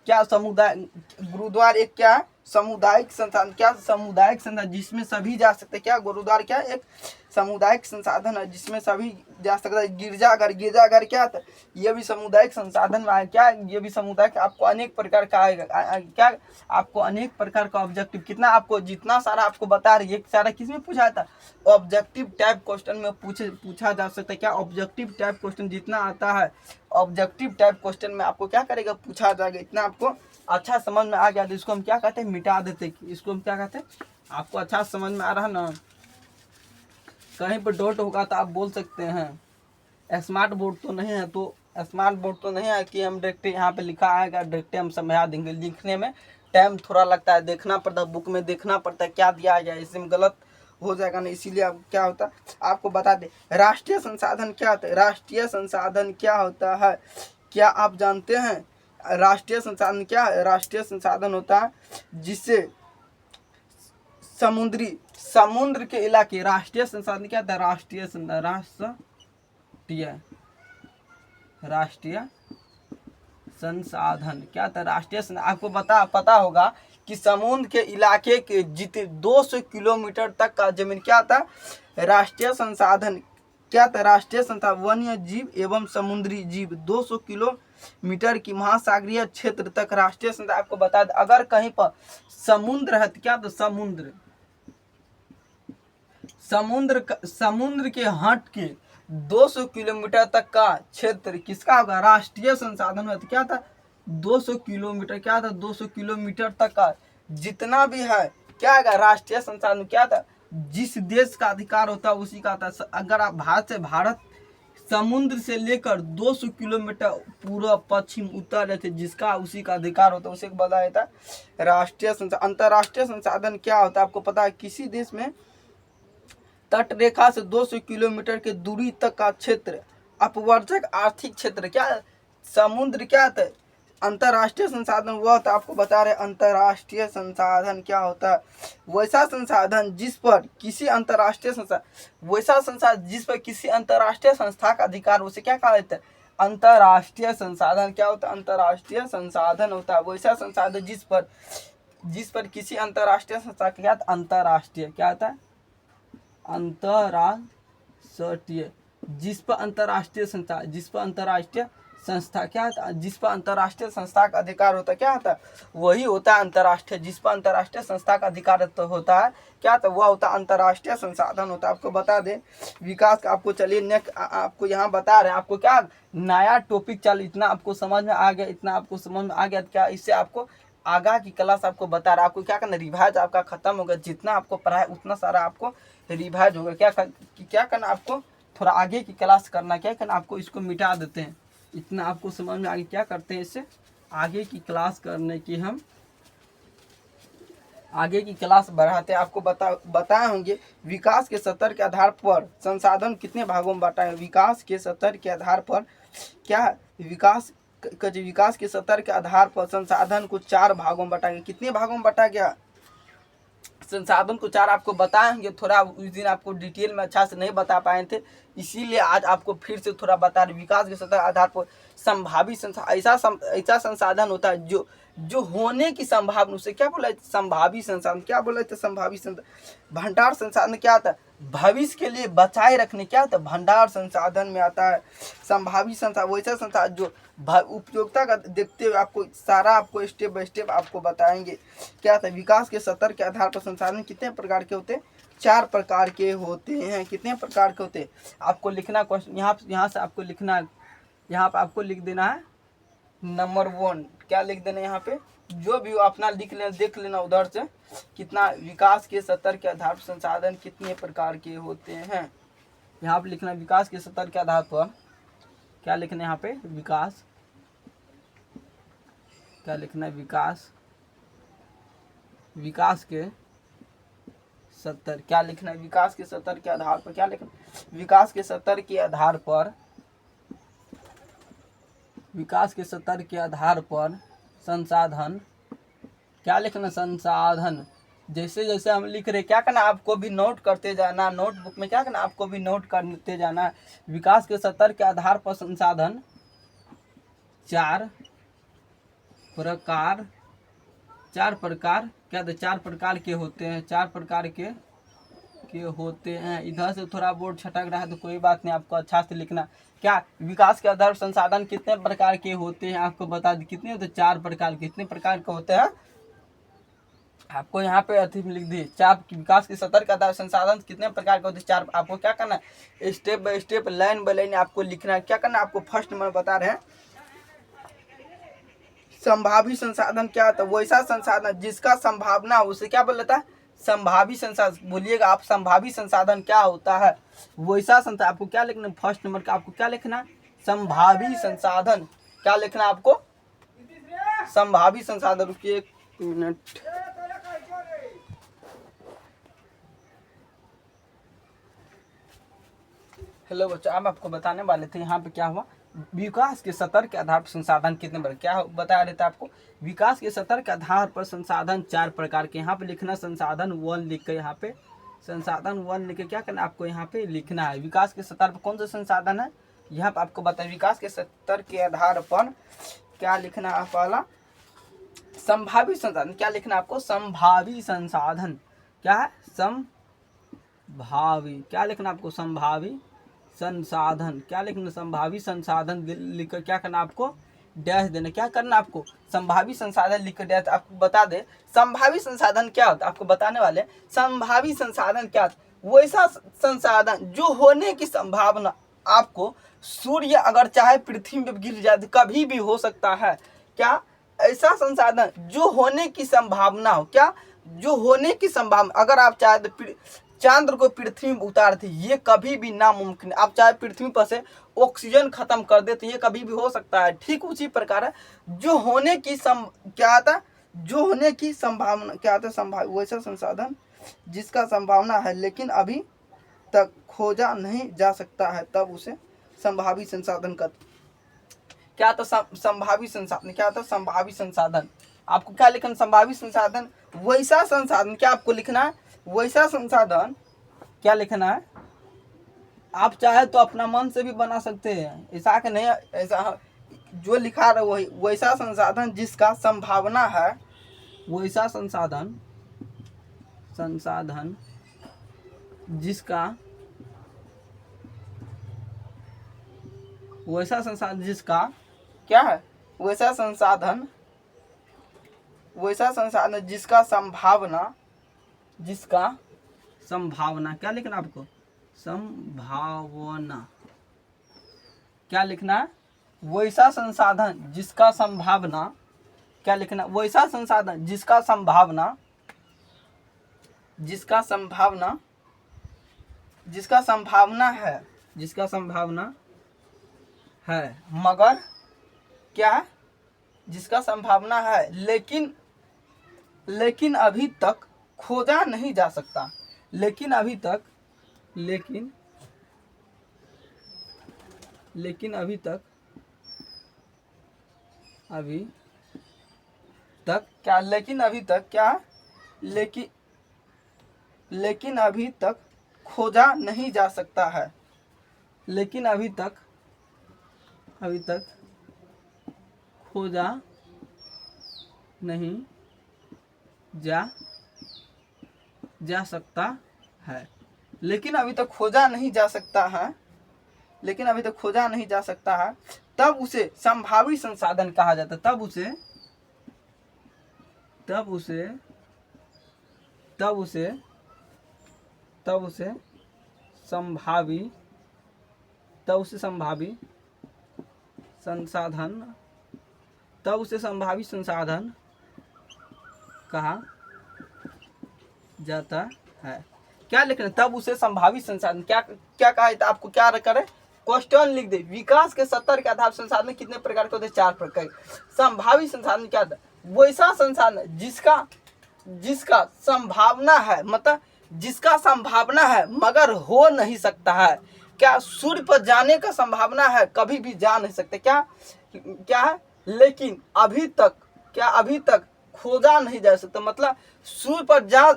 A: क्या समुदाय, गुरुद्वार एक क्या है सामुदायिक संसाधन, क्या सामुदायिक संसाधन जिसमें सभी जा सकते हैं। क्या गुरुद्वारा क्या एक सामुदायिक संसाधन है जिसमें सभी जा सकता है। गिरजाघर, गिरजाघर क्या था, ये भी सामुदायिक संसाधन में आए। क्या ये भी सामुदायिक, आपको अनेक प्रकार का आएगा। क्या आपको अनेक प्रकार का ऑब्जेक्टिव, कितना आपको जितना सारा आपको बता रही है, सारा किसमें पूछा था, ऑब्जेक्टिव टाइप क्वेश्चन में पूछा जा सकता है। क्या ऑब्जेक्टिव टाइप क्वेश्चन जितना आता है ऑब्जेक्टिव टाइप क्वेश्चन में आपको क्या करेगा, पूछा जाएगा। इतना आपको अच्छा समझ में आ गया तो इसको हम क्या कहते हैं, मिटा देते हैं। इसको हम क्या कहते हैं, आपको अच्छा समझ में आ रहा है ना। कहीं पर डॉट होगा तो आप बोल सकते हैं। स्मार्ट बोर्ड तो नहीं है, तो स्मार्ट बोर्ड तो नहीं है कि हम डायरेक्ट यहाँ पे लिखा आएगा डायरेक्ट हम समझा देंगे। लिखने में टाइम थोड़ा लगता है, देखना पड़ता है, बुक में देखना पड़ता है क्या दिया गया है, इसमें गलत हो जाएगा ना। इसीलिए अब क्या होता है आपको बता दें। राष्ट्रीय संसाधन क्या होता है, राष्ट्रीय संसाधन क्या होता है, क्या आप जानते हैं। राष्ट्रीय संसाधन क्या है, राष्ट्रीय संसाधन होता है जिससे समुद्र के इलाके, राष्ट्रीय संसाधन क्या था, राष्ट्रीय संसाधन क्या था, राष्ट्रीय संसाधन। आपको पता होगा कि समुद्र के इलाके के जितने 200 किलोमीटर तक का जमीन क्या था, राष्ट्रीय संसाधन क्या था, राष्ट्रीय संसाधन वन्य जीव एवं समुद्री जीव 200 किलोमीटर की महासागरीय क्षेत्र तक राष्ट्रीय संसाधन। आपको बता दें अगर कहीं पर समुद्र है तो क्या, तो समुद्र के हट के 200 किलोमीटर तक का क्षेत्र किसका होगा, राष्ट्रीय संसाधन में। तो क्या था 200 किलोमीटर, क्या था 200 किलोमीटर तक का जितना भी है क्या है राष्ट्रीय संसाधन। क्या था, जिस देश का अधिकार होता है उसी का था। अगर आप भारत समुद्र से लेकर 200 किलोमीटर पूर्व पश्चिम उत्तर रहते जिसका उसी का अधिकार होता है उसे बताया जाता है राष्ट्रीय संसाधन। अंतर्राष्ट्रीय संसाधन क्या होता है आपको पता है, किसी देश में तट रेखा से 200 किलोमीटर की दूरी तक का क्षेत्र अपवर्जक आर्थिक क्षेत्र। क्या समुद्र क्या था, अंतर्राष्ट्रीय संसाधन वह होता है, आपको बता रहे अंतर्राष्ट्रीय संसाधन क्या होता है, वैसा संसाधन जिस पर किसी अंतर्राष्ट्रीय संस्था का अधिकार, उसे क्या कहा जाता है, अंतर्राष्ट्रीय संसाधन। क्या होता है, अंतर्राष्ट्रीय संसाधन होता है वैसा संसाधन जिस पर किसी अंतर्राष्ट्रीय संस्था क्या था, अंतर्राष्ट्रीय क्या होता है, अंतर्राष्ट्रीय जिस पर अंतर्राष्ट्रीय संस्था क्या होता, जिस पर अंतर्राष्ट्रीय संस्था का अधिकार होता है क्या होता है, वही होता है अंतर्राष्ट्रीय। जिस पर अंतर्राष्ट्रीय संस्था का अधिकार होता है क्या होता है, वह होता है अंतर्राष्ट्रीय संसाधन होता है। आपको बता दें विकास का, आपको चलिए नेक्स्ट आपको यहाँ बता रहे हैं, आपको क्या नया टॉपिक चल, इतना आपको समझ में आ गया, इतना आपको समझ में आ गया क्या, इससे आपको आगा की क्लास आपको बता रहा है। आपको क्या करना, रिवाइज आपका खत्म होगा, जितना आपको पढ़ा है उतना सारा आपको रिवाइज होगा। क्या करना आपको, थोड़ा आगे की क्लास करना, क्या करना आपको, इसको मिटा देते हैं। इतना आपको समझ में आगे क्या करते हैं, इससे आगे की क्लास करने की हम आगे की क्लास बढ़ाते हैं। आपको बताए होंगे विकास के स्तर के आधार पर संसाधन कितने भागों में बांटा है। विकास के स्तर के आधार पर क्या विकास के स्तर के आधार पर संसाधन को 4 भागों में बांटा गया। कितने भागों में बांटा गया, संसाधन को 4 आपको बताएंगे। थोड़ा उस दिन आपको डिटेल में अच्छा से नहीं बता पाए थे, इसीलिए आज आपको फिर से थोड़ा बता रहे। विकास के स्तर आधार पर संभावित ऐसा संसाधन होता है जो होने की संभावना, उसे क्या बोला, संभावित संसाधन। क्या बोला था, संभावित संसाधन। भंडार संसाधन क्या आता है, भविष्य के लिए बचाए रखने, क्या होता है, भंडार संसाधन में आता है। संभावित संसाधन वैसा संसाधन जो उपयोगिता का देखते हुए आपको सारा आपको स्टेप बाय स्टेप आपको बताएंगे। क्या था, विकास के स्तर के आधार पर संसाधन कितने प्रकार के होते हैं, 4 प्रकार के होते हैं। कितने प्रकार के होते हैं आपको लिखना, क्वेश्चन यहाँ से आपको लिखना है, यहाँ पर आपको लिख देना है नंबर 1। क्या लिख देना है यहाँ पे, जो भी अपना लिख लेना, देख लेना उधर से कितना विकास के स्तर के आधार पर संसाधन कितने प्रकार के होते हैं। यहाँ पे लिखना विकास के स्तर के आधार पर क्या लिखना है, यहाँ पे विकास, क्या लिखना है, विकास के स्तर, क्या लिखना है, विकास के स्तर के आधार पर क्या लिखना, विकास के स्तर के आधार पर, विकास के स्तर के आधार पर संसाधन, क्या लिखना, संसाधन। जैसे जैसे हम लिख रहे क्या करना, आपको भी नोट करते जाना, नोटबुक में क्या करना, आपको भी नोट करते जाना। विकास के स्तर के आधार पर संसाधन 4 प्रकार चार प्रकार क्या थे, चार प्रकार के होते हैं, चार प्रकार के होते हैं। इधर से थोड़ा बोर्ड छटक रहा है तो कोई बात नहीं, आपको अच्छा से लिखना। क्या विकास के आधार संसाधन कितने प्रकार के होते हैं, आपको बता दें कितने होते हैं, चार प्रकार के। कितने प्रकार के होते हैं, आपको यहाँ पे अति में लिख दिए। चार विकास के स्तर के आधार संसाधन कितने प्रकार के होते हैं, चार। आपको क्या करना है, step by step line by line आपको लिखना है। क्या करना है आपको, फर्स्ट नंबर बता रहे हैं, संभावी संसाधन क्या होता है, वैसा संसाधन जिसका संभावना हो, उसे क्या बोल है, संभावी संसाधन। बोलिएगा आप, संभावी संसाधन क्या होता है, वैसा संसाधन। आपको क्या लिखना, फर्स्ट नंबर का आपको क्या लिखना, संभावी संसाधन। क्या लिखना आपको, संभावी संसाधन। रुकिए एक मिनट, हेलो बच्चों, अब आपको बताने वाले थे यहाँ पे क्या हुआ, विकास के स्तर के आधार पर संसाधन कितने प्रकार, क्या बता रहे थे आपको, विकास के स्तर के आधार पर संसाधन चार प्रकार के। यहाँ पे लिखना संसाधन 1 लिख कर, यहाँ पे संसाधन 1 लिख के क्या करना आपको यहाँ पे लिखना है। विकास के स्तर पर कौन सा संसाधन है, यहाँ पे आपको बताए, विकास के स्तर के आधार पर क्या लिखना है, पहला संभावी संसाधन। क्या लिखना आपको, संभावी संसाधन। क्या है, संभावी। क्या लिखना आपको, संभावी संसाधन। क्या लिखना, संभावी संसाधन लिखकर क्या करना आपको, डैश देना। क्या करना आपको, संभावी संसाधन लिखकर डैश। आपको बता दे संभावी संसाधन क्या होता है, आपको बताने वाले। संभावी संसाधन क्या होता है, वैसा संसाधन जो होने की संभावना, आपको सूर्य अगर चाहे पृथ्वी में गिर जाए तो कभी भी हो सकता है। क्या, ऐसा संसाधन जो होने की संभावना हो। क्या, जो होने की संभावना, अगर आप चाहे तो चांद्र को पृथ्वी में उतार थे, ये कभी भी नामुमकिन है। आप चाहे पृथ्वी पर से ऑक्सीजन खत्म कर दे तो ये कभी भी हो सकता है। ठीक उसी प्रकार है, जो होने की क्या आता है, जो होने की संभावना क्या आता है, संभाव वैसा संसाधन जिसका संभावना है लेकिन अभी तक खोजा नहीं जा सकता है, तब उसे संभावी संसाधन का क्या था, संभावी संसाधन। क्या था, संभावी संसाधन। आपको क्या लिखना, संभावी संसाधन वैसा संसाधन। क्या आपको लिखना है, वैसा संसाधन। क्या लिखना है, आप चाहे तो अपना मन से भी बना सकते हैं, ऐसा कि नहीं, ऐसा जो लिखा रहा वही, वैसा संसाधन जिसका संभावना है, वैसा संसाधन जिसका, वैसा संसाधन जिसका क्या है, वैसा संसाधन जिसका संभावना। क्या लिखना आपको, संभावना। क्या लिखना, वैसा संसाधन जिसका संभावना। क्या लिखना, वैसा संसाधन जिसका संभावना है, मगर क्या है, जिसका संभावना है लेकिन अभी तक खोजा नहीं जा सकता। लेकिन अभी तक क्या, लेकिन अभी तक क्या, लेकिन अभी तक खोजा नहीं जा सकता है। लेकिन अभी तक खोजा नहीं जा सकता है। लेकिन अभी तक खोजा नहीं जा सकता है, तब उसे संभावी संसाधन कहा जाता है। तब उसे संभावी संसाधन कहा जाता है। क्या लिखना, तब उसे संभावी संसाधन। क्या कहा है, तो आपको क्या करे, क्वेश्चन लिख दे। विकास के स्तर के आधार संसाधन कितने प्रकार के होते हैं, चार प्रकार। संभावी संसाधन क्या था, वैसा संसाधन जिसका संभावना है, मतलब जिसका संभावना है मगर हो नहीं सकता है। क्या, सूर्य पर जाने का संभावना है, कभी भी जा नहीं सकते। क्या है, लेकिन अभी तक खोजा नहीं जा सकता, मतलब सूर्य पर जा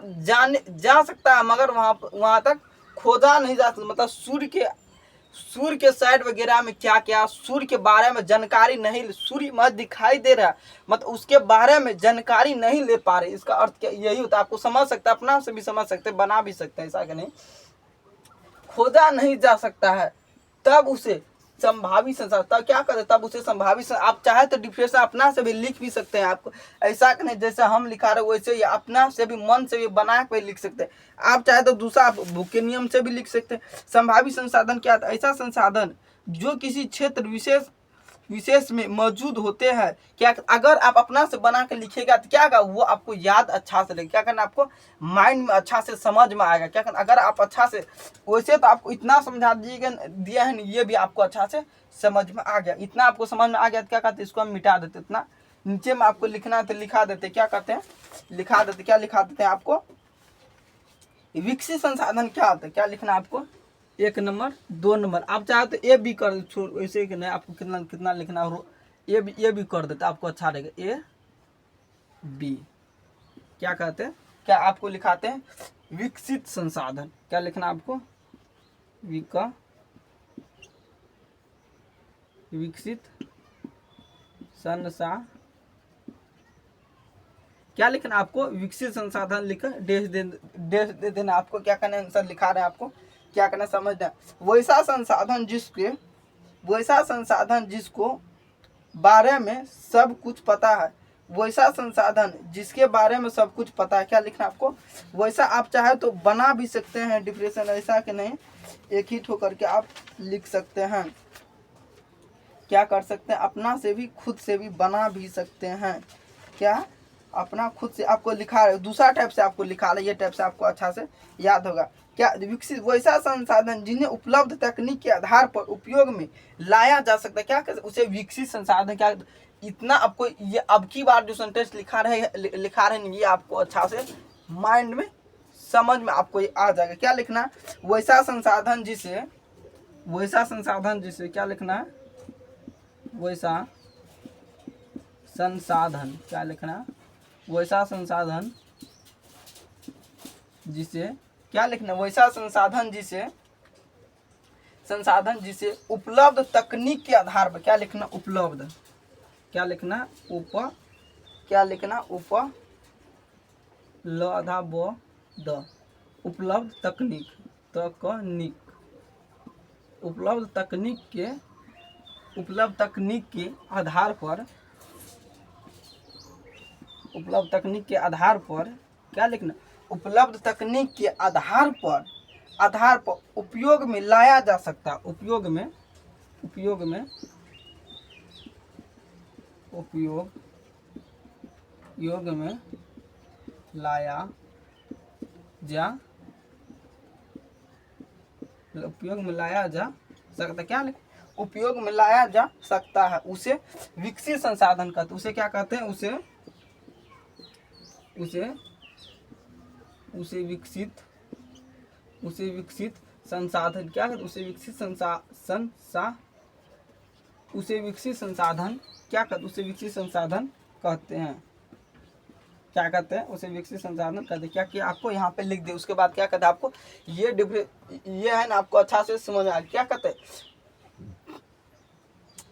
A: सकता है मगर वहां तक खोजा नहीं जा सकता। मतलब सूर्य के साइड वगैरह में क्या क्या, सूर्य के बारे में जानकारी नहीं, सूर्य मत दिखाई दे रहा, मतलब उसके बारे में जानकारी नहीं ले पा रहे, इसका अर्थ क्या यही होता है। आपको समझ सकते हैं, अपना से भी समझ सकते हैं, बना भी सकते हैं, ऐसा कि नहीं। खोजा नहीं जा सकता है तब उसे संभावित संसाधन, तब क्या करते, तब उसे संभावित, आप चाहे तो डिफिनेशन अपना से भी लिख भी सकते हैं। आपको ऐसा कि नहीं जैसे हम लिखा रहे वैसे ही अपना से भी, मन से भी बना के लिख सकते हैं। आप चाहे तो दूसरा आप बुक के नियम से भी लिख सकते हैं। संभावित संसाधन क्या था, ऐसा संसाधन जो किसी क्षेत्र विशेष में मौजूद होते हैं। क्या अगर आप अपना से बना के लिखेगा तो क्या होगा, वो आपको याद अच्छा से लगेगा, क्या करना आपको माइंड में अच्छा से समझ में आएगा। क्या करना, अगर आप अच्छा से, वैसे तो आपको इतना समझा दिया है, ये भी आपको अच्छा से समझ में आ गया, इतना आपको समझ में आ गया तो क्या कहते हैं, इसको हम मिटा देते। इतना नीचे में आपको लिखना है तो लिखा देते, क्या कहते हैं, लिखा देते, क्या लिखा देते हैं आपको, विकसित संसाधन क्या होता है, क्या लिखना है आपको, 1 नंबर 2 नंबर। आप चाहे तो ए भी कर छोड़, वैसे कि नहीं आपको कितना कितना लिखना हो, ये भी कर देते आपको अच्छा रहेगा, ए बी। क्या कहते हैं, क्या आपको लिखाते हैं विकसित संसाधन, क्या लिखना आपको, विकसित संसाधन, क्या लिखना आपको, विकसित संसाधन लिख डेश दे देना आपको। क्या करना है, आंसर लिखा रहे हैं आपको, क्या करना समझना, वैसा संसाधन जिसको बारे में सब कुछ पता है, वैसा संसाधन जिसके बारे में सब कुछ पता है, क्या लिखना आपको, वैसा। आप चाहे तो बना भी सकते हैं डिफिनेशन, ऐसा कि नहीं एक ही ठो करके आप लिख सकते हैं। क्या कर सकते हैं, अपना से भी खुद से भी बना भी सकते हैं। क्या अपना खुद से आपको लिखा है, दूसरा टाइप से आपको लिखा है, ये टाइप से आपको अच्छा से याद होगा। क्या विकसित वैसा संसाधन जिन्हें उपलब्ध तकनीक के आधार पर उपयोग में लाया जा सकता है, क्या कर उसे विकसित संसाधन। क्या इतना आपको ये अब की बार जो सेंटेंस लिखा रहे ये आपको अच्छा से माइंड में समझ में आपको ये आ जाएगा। क्या लिखना, वैसा संसाधन जिसे क्या लिखना है, वैसा संसाधन, क्या लिखना, वैसा संसाधन जिसे, क्या लिखना, वैसा संसाधन जिसे उपलब्ध तकनीक के आधार पर, क्या लिखना, उपलब्ध, क्या लिखना, क्या लिखना, ल आधा ब द, उपलब्ध तकनीक, उपलब्ध तकनीक के आधार पर, क्या लिखना, उपलब्ध तकनीक के आधार पर उपयोग में लाया जा सकता, उपयोग में लाया जा सकता, क्या लिख, उपयोग में लाया जा सकता है, उसे विकसित संसाधन कहते, उसे क्या कहते हैं, उसे विकसित संसाधन, क्या कहते, उसे विकसित संसाधन क्या कहते, उसे विकसित संसाधन कहते हैं। क्या कहते हैं, उसे विकसित संसाधन कहते हैं। क्या कि आपको यहाँ पे लिख दे, उसके बाद क्या कहते हैं आपको, ये है ना, आपको अच्छा से समझ आ, क्या कहते हैं,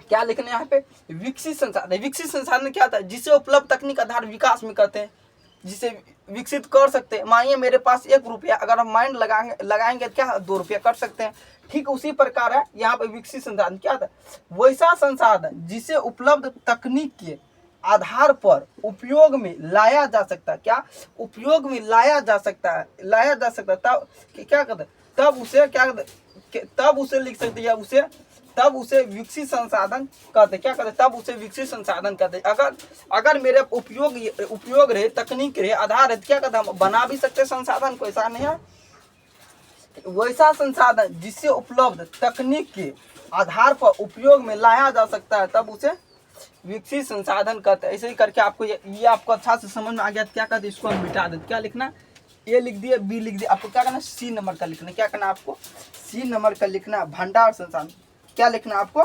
A: क्या लिखना यहाँ पे, विकसित संसाधन क्या था, जिसे उपलब्ध तकनीक आधार विकास में करते हैं, जिसे विकसित कर सकते हैं। मानिए मेरे पास 1 रुपया, अगर हम माइंड लगाएंगे तो क्या 2 रुपया कर सकते हैं। ठीक उसी प्रकार है यहाँ पे विकसित संसाधन क्या था, वैसा संसाधन जिसे उपलब्ध तकनीक के आधार पर उपयोग में लाया जा सकता है, क्या उपयोग में लाया जा सकता है, तब क्या कहते, तब उसे क्या कहते, तब उसे लिख सकते हैं, तब उसे विकसित संसाधन कहते, क्या कहते, तब उसे विकसित संसाधन कहते। अगर मेरे उपयोग रहे, तकनीक रहे, आधार है, क्या कहते, हम बना भी सकते संसाधन को, ऐसा नहीं है। वैसा संसाधन जिससे उपलब्ध तकनीक के आधार पर उपयोग में लाया जा सकता है, तब उसे विकसित संसाधन कहते हैं। ऐसे ही करके आपको ये आपको अच्छा से समझ में आ गया, क्या कहते, इसको हम मिटा देते। क्या लिखना, ए लिख दिए, बी लिख दिए, आपको क्या करना, सी नंबर का लिखना, क्या करना आपको, सी नंबर का लिखना, भंडार संसाधन, क्या लिखना आपको,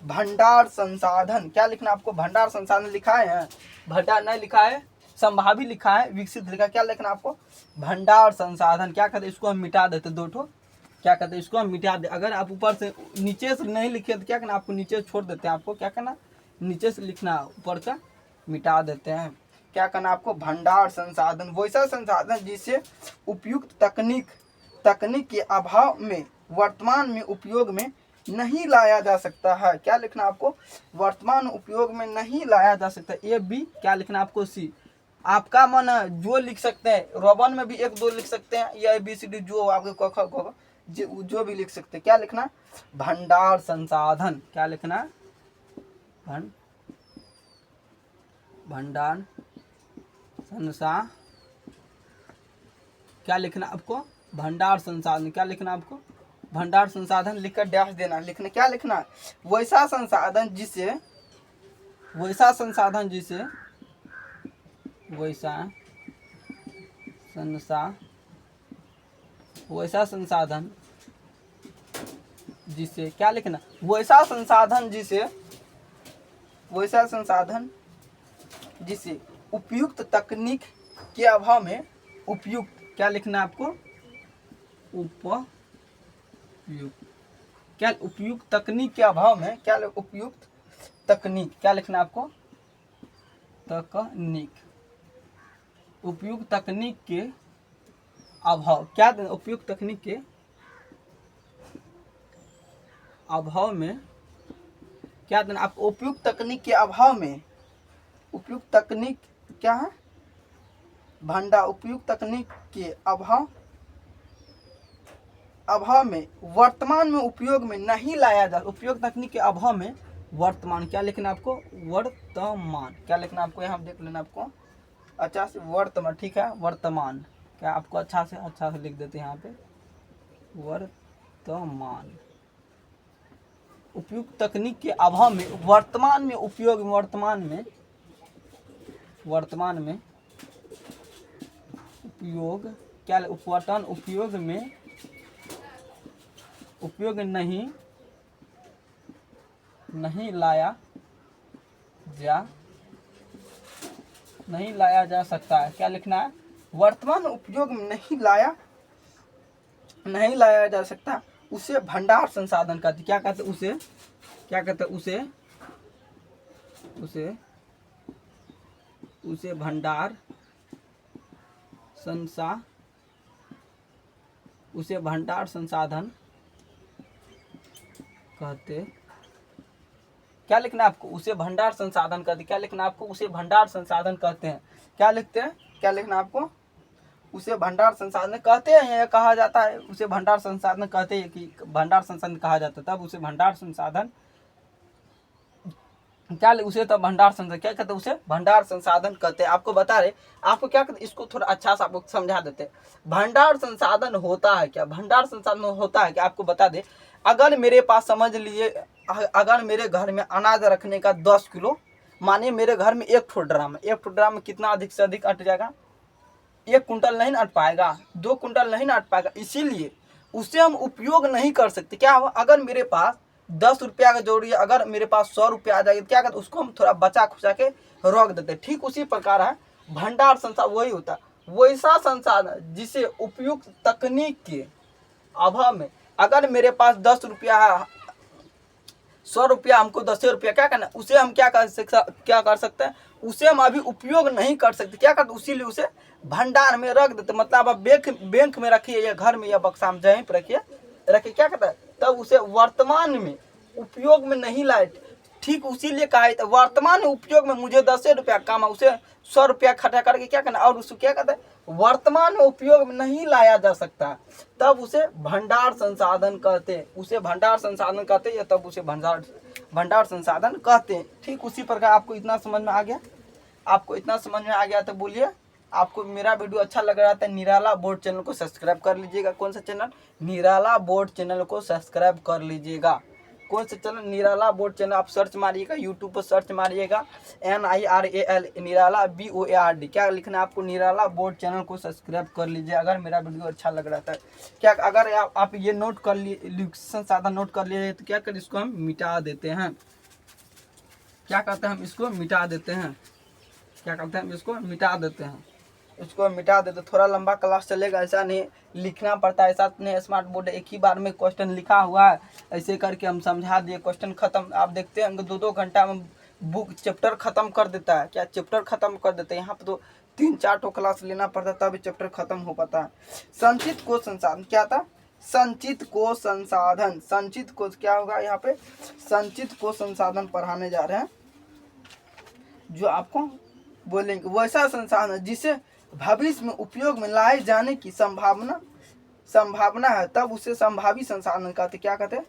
A: भंडार संसाधन, क्या लिखना आपको, भंडार संसाधन लिखा है, भंडार नहीं लिखा है, संभावित लिखा है, विकसित लिखा, क्या लिखना आपको, भंडार संसाधन। क्या कहते, इसको हम मिटा देते 2 ठो, क्या कहते हैं, इसको हम मिटा दे। अगर आप ऊपर से नीचे से नहीं लिखे तो क्या करना, आपको नीचे छोड़ देते हैं, आपको क्या करना नीचे से लिखना, ऊपर का मिटा देते हैं। क्या करना आपको, भंडार संसाधन, वैसा संसाधन जिसे उपयुक्त तकनीक के अभाव में वर्तमान में उपयोग में नहीं लाया जा सकता है। क्या लिखना आपको, वर्तमान उपयोग में नहीं लाया जा सकता। ए बी क्या लिखना आपको, सी। आपका मन जो लिख सकते हैं, रोमन में भी 1 2 लिख सकते हैं, या ABCD जो आपके क ख ग जो भी लिख सकते हैं। क्या लिखना, भंडार संसाधन। क्या लिखना, भंडार संसाधन। क्या लिखना आपको, भंडार संसाधन। क्या लिखना आपको, भंडार संसाधन लिखकर डैश देना। लिखना क्या लिखना, वैसा संसाधन जिसे वैसा संसाधन जिसे वैसा संसाधन जिसे क्या लिखना, वैसा संसाधन जिसे उपयुक्त तकनीक के अभाव में उपयुक्त। क्या लिखना आपको, क्या उपयुक्त तकनीक के अभाव में, क्या उपयुक्त तकनीक। क्या लिखना आपको, उपयुक्त तकनीक के अभाव। क्या उपयुक्त तकनीक के अभाव में, क्या देना आपको, उपयुक्त तकनीक के अभाव में, उपयुक्त तकनीक क्या है, भंडार, उपयुक्त तकनीक के अभाव में वर्तमान में उपयोग में नहीं लाया जा, उपयुक्त तकनीक के अभाव में वर्तमान। क्या लिखना आपको, वर्तमान। क्या लिखना आपको, यहाँ देख लेना आपको अच्छा से, वर्तमान। ठीक है, वर्तमान। क्या आपको अच्छा से लिख देते हैं यहाँ पे, वर्तमान। उपयुक्त तकनीक के अभाव में वर्तमान में उपयोग, वर्तमान में उपयोग, क्या वर्तमान उपयोग में नहीं लाया जा सकता है। क्या लिखना है, वर्तमान उपयोग में नहीं लाया जा सकता, उसे भंडार संसाधन कहते। क्या कहते उसे, क्या कहते उसे भंडार संसाधन कहते। क्या लिखना आपको, उसे भंडार संसाधन कहते। क्या लिखना आपको, उसे भंडार संसाधन कहते हैं। क्या लिखते हैं, क्या लिखना आपको, उसे भंडार संसाधन कहते हैं, या कहा जाता है उसे भंडार संसाधन कहते हैं, कि भंडार संसाधन कहा जाता है, तब उसे भंडार संसाधन, क्या उसे तब भंडार संसाधन, क्या कहते हैं, उसे भंडार संसाधन कहते हैं। आपको बता रहे, आपको क्या कहते, इसको थोड़ा अच्छा सा आपको समझा देते हैं। भंडार संसाधन होता है क्या, भंडार संसाधन होता है क्या, आपको बता दे। अगर मेरे पास, समझ लीजिए, अगर मेरे घर में अनाज रखने का 10 किलो, मानिए मेरे घर में 1 ड्राम है, 1 ड्राम में कितना अधिक से अधिक अट जाएगा, 1 कुंटल नहीं अट पाएगा, 2 कुंटल नहीं अट पाएगा, इसीलिए उसे हम उपयोग नहीं कर सकते। क्या हुआ, अगर मेरे पास 10 रुपया का जरूरी है, अगर मेरे पास 100 रुपया आ जाएगा, क्या कहते, उसको हम थोड़ा बचा खुचा के रख देते। ठीक उसी प्रकार है भंडार संसाधन, वही होता है, वैसा संसाधन जिसे उपयुक्त तकनीक के अभाव में, अगर मेरे पास 10 रुपया है, 100 रुपया हमको 10 रुपया, क्या करना, उसे हम क्या कर सकते हैं, उसे हम अभी उपयोग नहीं कर सकते। क्या करते, उसीलिए उसे भंडार में रख देते। मतलब आप बैंक में रखिए, या घर में, या बक्सा में जहीं पर रखिए, क्या कहता है, तब उसे वर्तमान में उपयोग में नहीं लाए। ठीक उसीलिए कहा है, वर्तमान उपयोग में मुझे 10 रुपया काम है, उसे 100 रुपया खर्चा करके क्या करना, और उसको क्या कहते हैं, वर्तमान में उपयोग में नहीं लाया जा सकता, तब उसे भंडार संसाधन कहते हैं। उसे भंडार संसाधन कहते हैं, या तब उसे भंडार संसाधन कहते हैं। ठीक उसी प्रकार आपको इतना समझ में आ गया, आपको इतना समझ में आ गया तो बोलिए, आपको मेरा वीडियो अच्छा लग रहा था, निराला बोर्ड चैनल को सब्सक्राइब कर लीजिएगा। कौन सा चैनल, निराला बोर्ड चैनल को सब्सक्राइब कर लीजिएगा। कौन सा चैनल, निराला बोर्ड चैनल, आप सर्च मारिएगा, यूट्यूब पर सर्च मारिएगा, NIRAL, निराला BOARD। क्या लिखना है आपको, निराला बोर्ड चैनल को सब्सक्राइब कर लीजिए, अगर मेरा वीडियो अच्छा लग रहा था। क्या अगर आप ये नोट कर लिए, संसाधन नोट कर लिए, तो क्या करें, इसको हम मिटा देते हैं। क्या कहते हैं, हम इसको मिटा देते हैं। क्या करते हैं, हम इसको मिटा देते हैं। इसको मिटा दे। तो थोड़ा लंबा क्लास चलेगा, ऐसा नहीं लिखना पड़ता है, ऐसा नहीं स्मार्ट बोर्ड एक ही बार में क्वेश्चन लिखा हुआ है, ऐसे करके हम समझा दिए, क्वेश्चन खत्म। आप देखते हैं 2-2 घंटा में बुक चैप्टर खत्म कर देता है, क्या चैप्टर खत्म कर देते हैं। यहाँ पे तो 3-4 ठो क्लास लेना पड़ता है तभी चैप्टर खत्म हो पाता है। संचित कोश संसाधन क्या था? संचित कोश संसाधन, संचित कोश क्या होगा यहाँ पे? संचित कोश संसाधन पढ़ाने जा रहे हैं, जो आपको बोलेंगे वैसा संसाधन जिसे भविष्य में उपयोग में लाए जाने की संभावना है, तब उसे संभावी संसाधन कहते। क्या कहते हैं?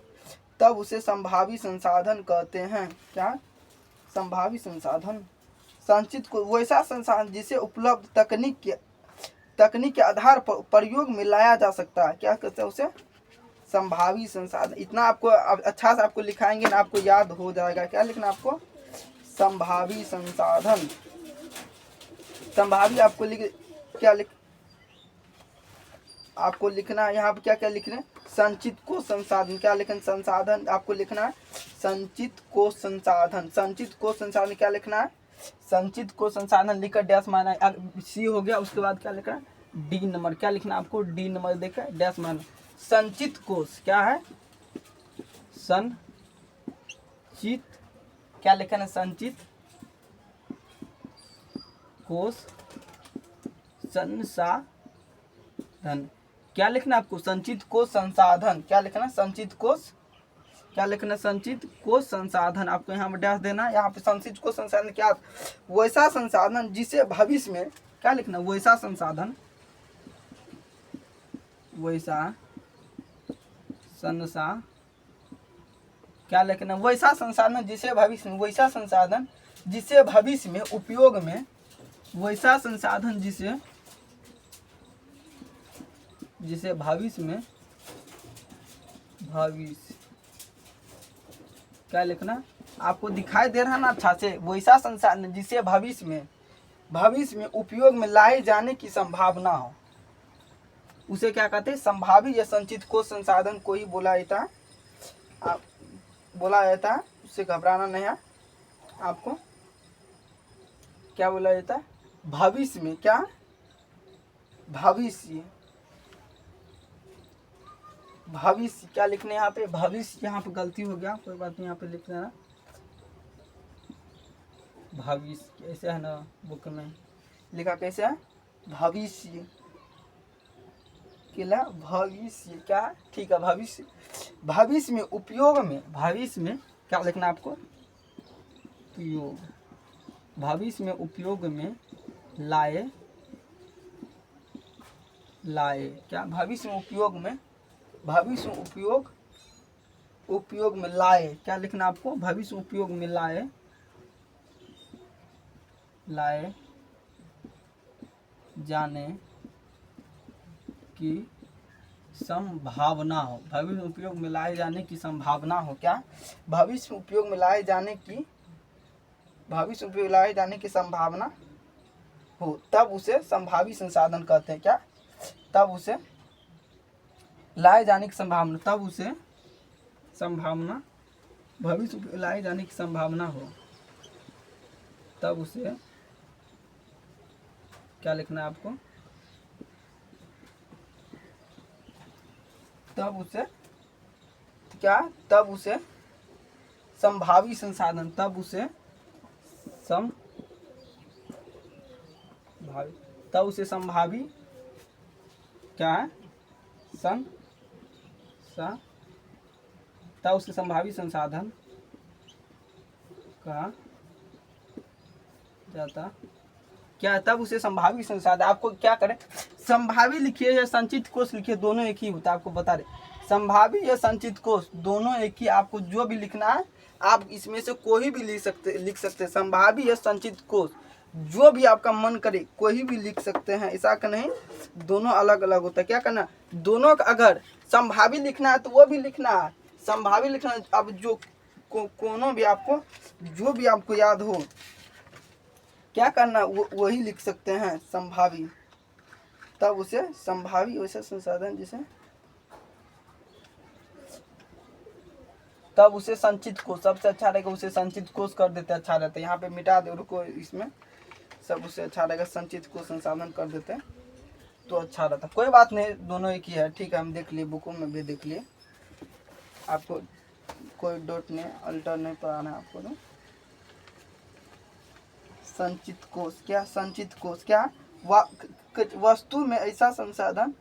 A: तब उसे संभावी संसाधन कहते हैं। क्या? संभावी संसाधन। संचित को वैसा संसाधन जिसे उपलब्ध तकनीक के आधार पर प्रयोग में लाया जा सकता है। क्या कहते हैं उसे? संभावी संसाधन। इतना आपको अच्छा से आपको लिखाएंगे ना, आपको याद हो जाएगा। क्या लिखना आपको? संभावी संसाधन। संभावी आपको आपको लिखना है यहाँ पे क्या क्या लिखना है? संचित कोश संसाधन। क्या लिखना? संसाधन आपको लिखना है संचित कोश संसाधन। संचित कोश संसाधन क्या लिखना है? संचित कोश संसाधन लिखकर डैश मारना है। सी हो गया, उसके बाद क्या लिखना है? D number. क्या लिखना है आपको? डी नंबर देकर डैश मारना। संचित कोश क्या है? संचित क्या लिखना है? संचित कोश संसाधन। क्या लिखना है आपको? संचित कोश संसाधन। क्या लिखना? संचित कोश। क्या लिखना? संचित कोश संसाधन। आपको यहाँ पर डैश देना। यहाँ पे संचित कोश संसाधन क्या? वैसा संसाधन जिसे भविष्य में क्या लिखना? वैसा संसाधन, वैसा संसाधन। क्या लिखना? वैसा संसाधन जिसे भविष्य में, वैसा संसाधन जिसे भविष्य में उपयोग में, वैसा संसाधन जिसे भविष्य में, भविष्य क्या लिखना? आपको दिखाई दे रहा है ना अच्छा से? वैसा संसाधन जिसे भविष्य में उपयोग में लाए जाने की संभावना हो, उसे क्या कहते हैं? संभावी या संचित कोश संसाधन को ही बोला जाता है। बोला जाता है, उससे घबराना नहीं है आपको। क्या बोला जाता है? भविष्य में। क्या? भविष्य क्या लिखने यहाँ पे? भविष्य। यहाँ पे गलती हो गया, कोई बात नहीं, यहाँ पे लिख देना भविष्य। ऐसे है ना बुक में लिखा, कैसे है? भविष्य। क्या? भविष्य। क्या? ठीक है, भविष्य। भविष्य में उपयोग में, भविष्य में क्या लिखना आपको? उपयोग। भविष्य में उपयोग में लाए। क्या? भविष्य में उपयोग में, भविष्य में उपयोग में लाए। क्या लिखना आपको? भविष्य में उपयोग में लाए जाने की संभावना हो। भविष्य में उपयोग में लाए जाने की संभावना हो। क्या? भविष्य में उपयोग में लाए जाने की, भविष्य में उपयोग लाए जाने की संभावना हो, तब उसे संभावी संसाधन कहते हैं। क्या? तब उसे लाए जाने की संभावना, तब उसे संभावना, भविष्य में लाए जाने की संभावना हो, तब उसे क्या लिखना है आपको? तब उसे क्या? तब उसे संभावी संसाधन, तब उसे संभावी क्या है? तब उसे संभावी संसाधन कहा जाता। क्या? तब उसे संभावी संसाधन। आपको क्या करें? संभावी लिखिए या संचित कोश लिखिए, दोनों एक ही होता है, आपको बता रहे। संभावी या संचित कोश दोनों एक ही। आपको जो भी लिखना है आप इसमें से कोई भी लिख सकते। संभावी या संचित कोश जो भी आपका मन करे कोई भी लिख सकते हैं, ऐसा का नहीं, दोनों अलग अलग होता है। क्या करना? दोनों का अगर संभावी लिखना है तो वो भी लिखना है, संभावी लिखना है। अब जो कोनो भी आपको जो भी आपको याद हो क्या करना, वही लिख सकते हैं संभावी। तब उसे संभावी वैसा संसाधन जिसे, तब उसे संचित कोश सबसे अच्छा रहेगा, उसे संचित कोश कर देते अच्छा रहता है। यहाँ पे मिटा दो, रुको, इसमें सब उससे अच्छा रहेगा, संचित को संसाधन कर देते हैं तो अच्छा रहता। कोई बात नहीं, दोनों एक ही है, ठीक है, हम देख लिए, बुकों में भी देख लिए, आपको कोई डॉट नहीं अल्टर नहीं पढ़ाना है आपको। तो संचित कोष क्या, संचित कोष क्या, वस्तु में ऐसा संसाधन,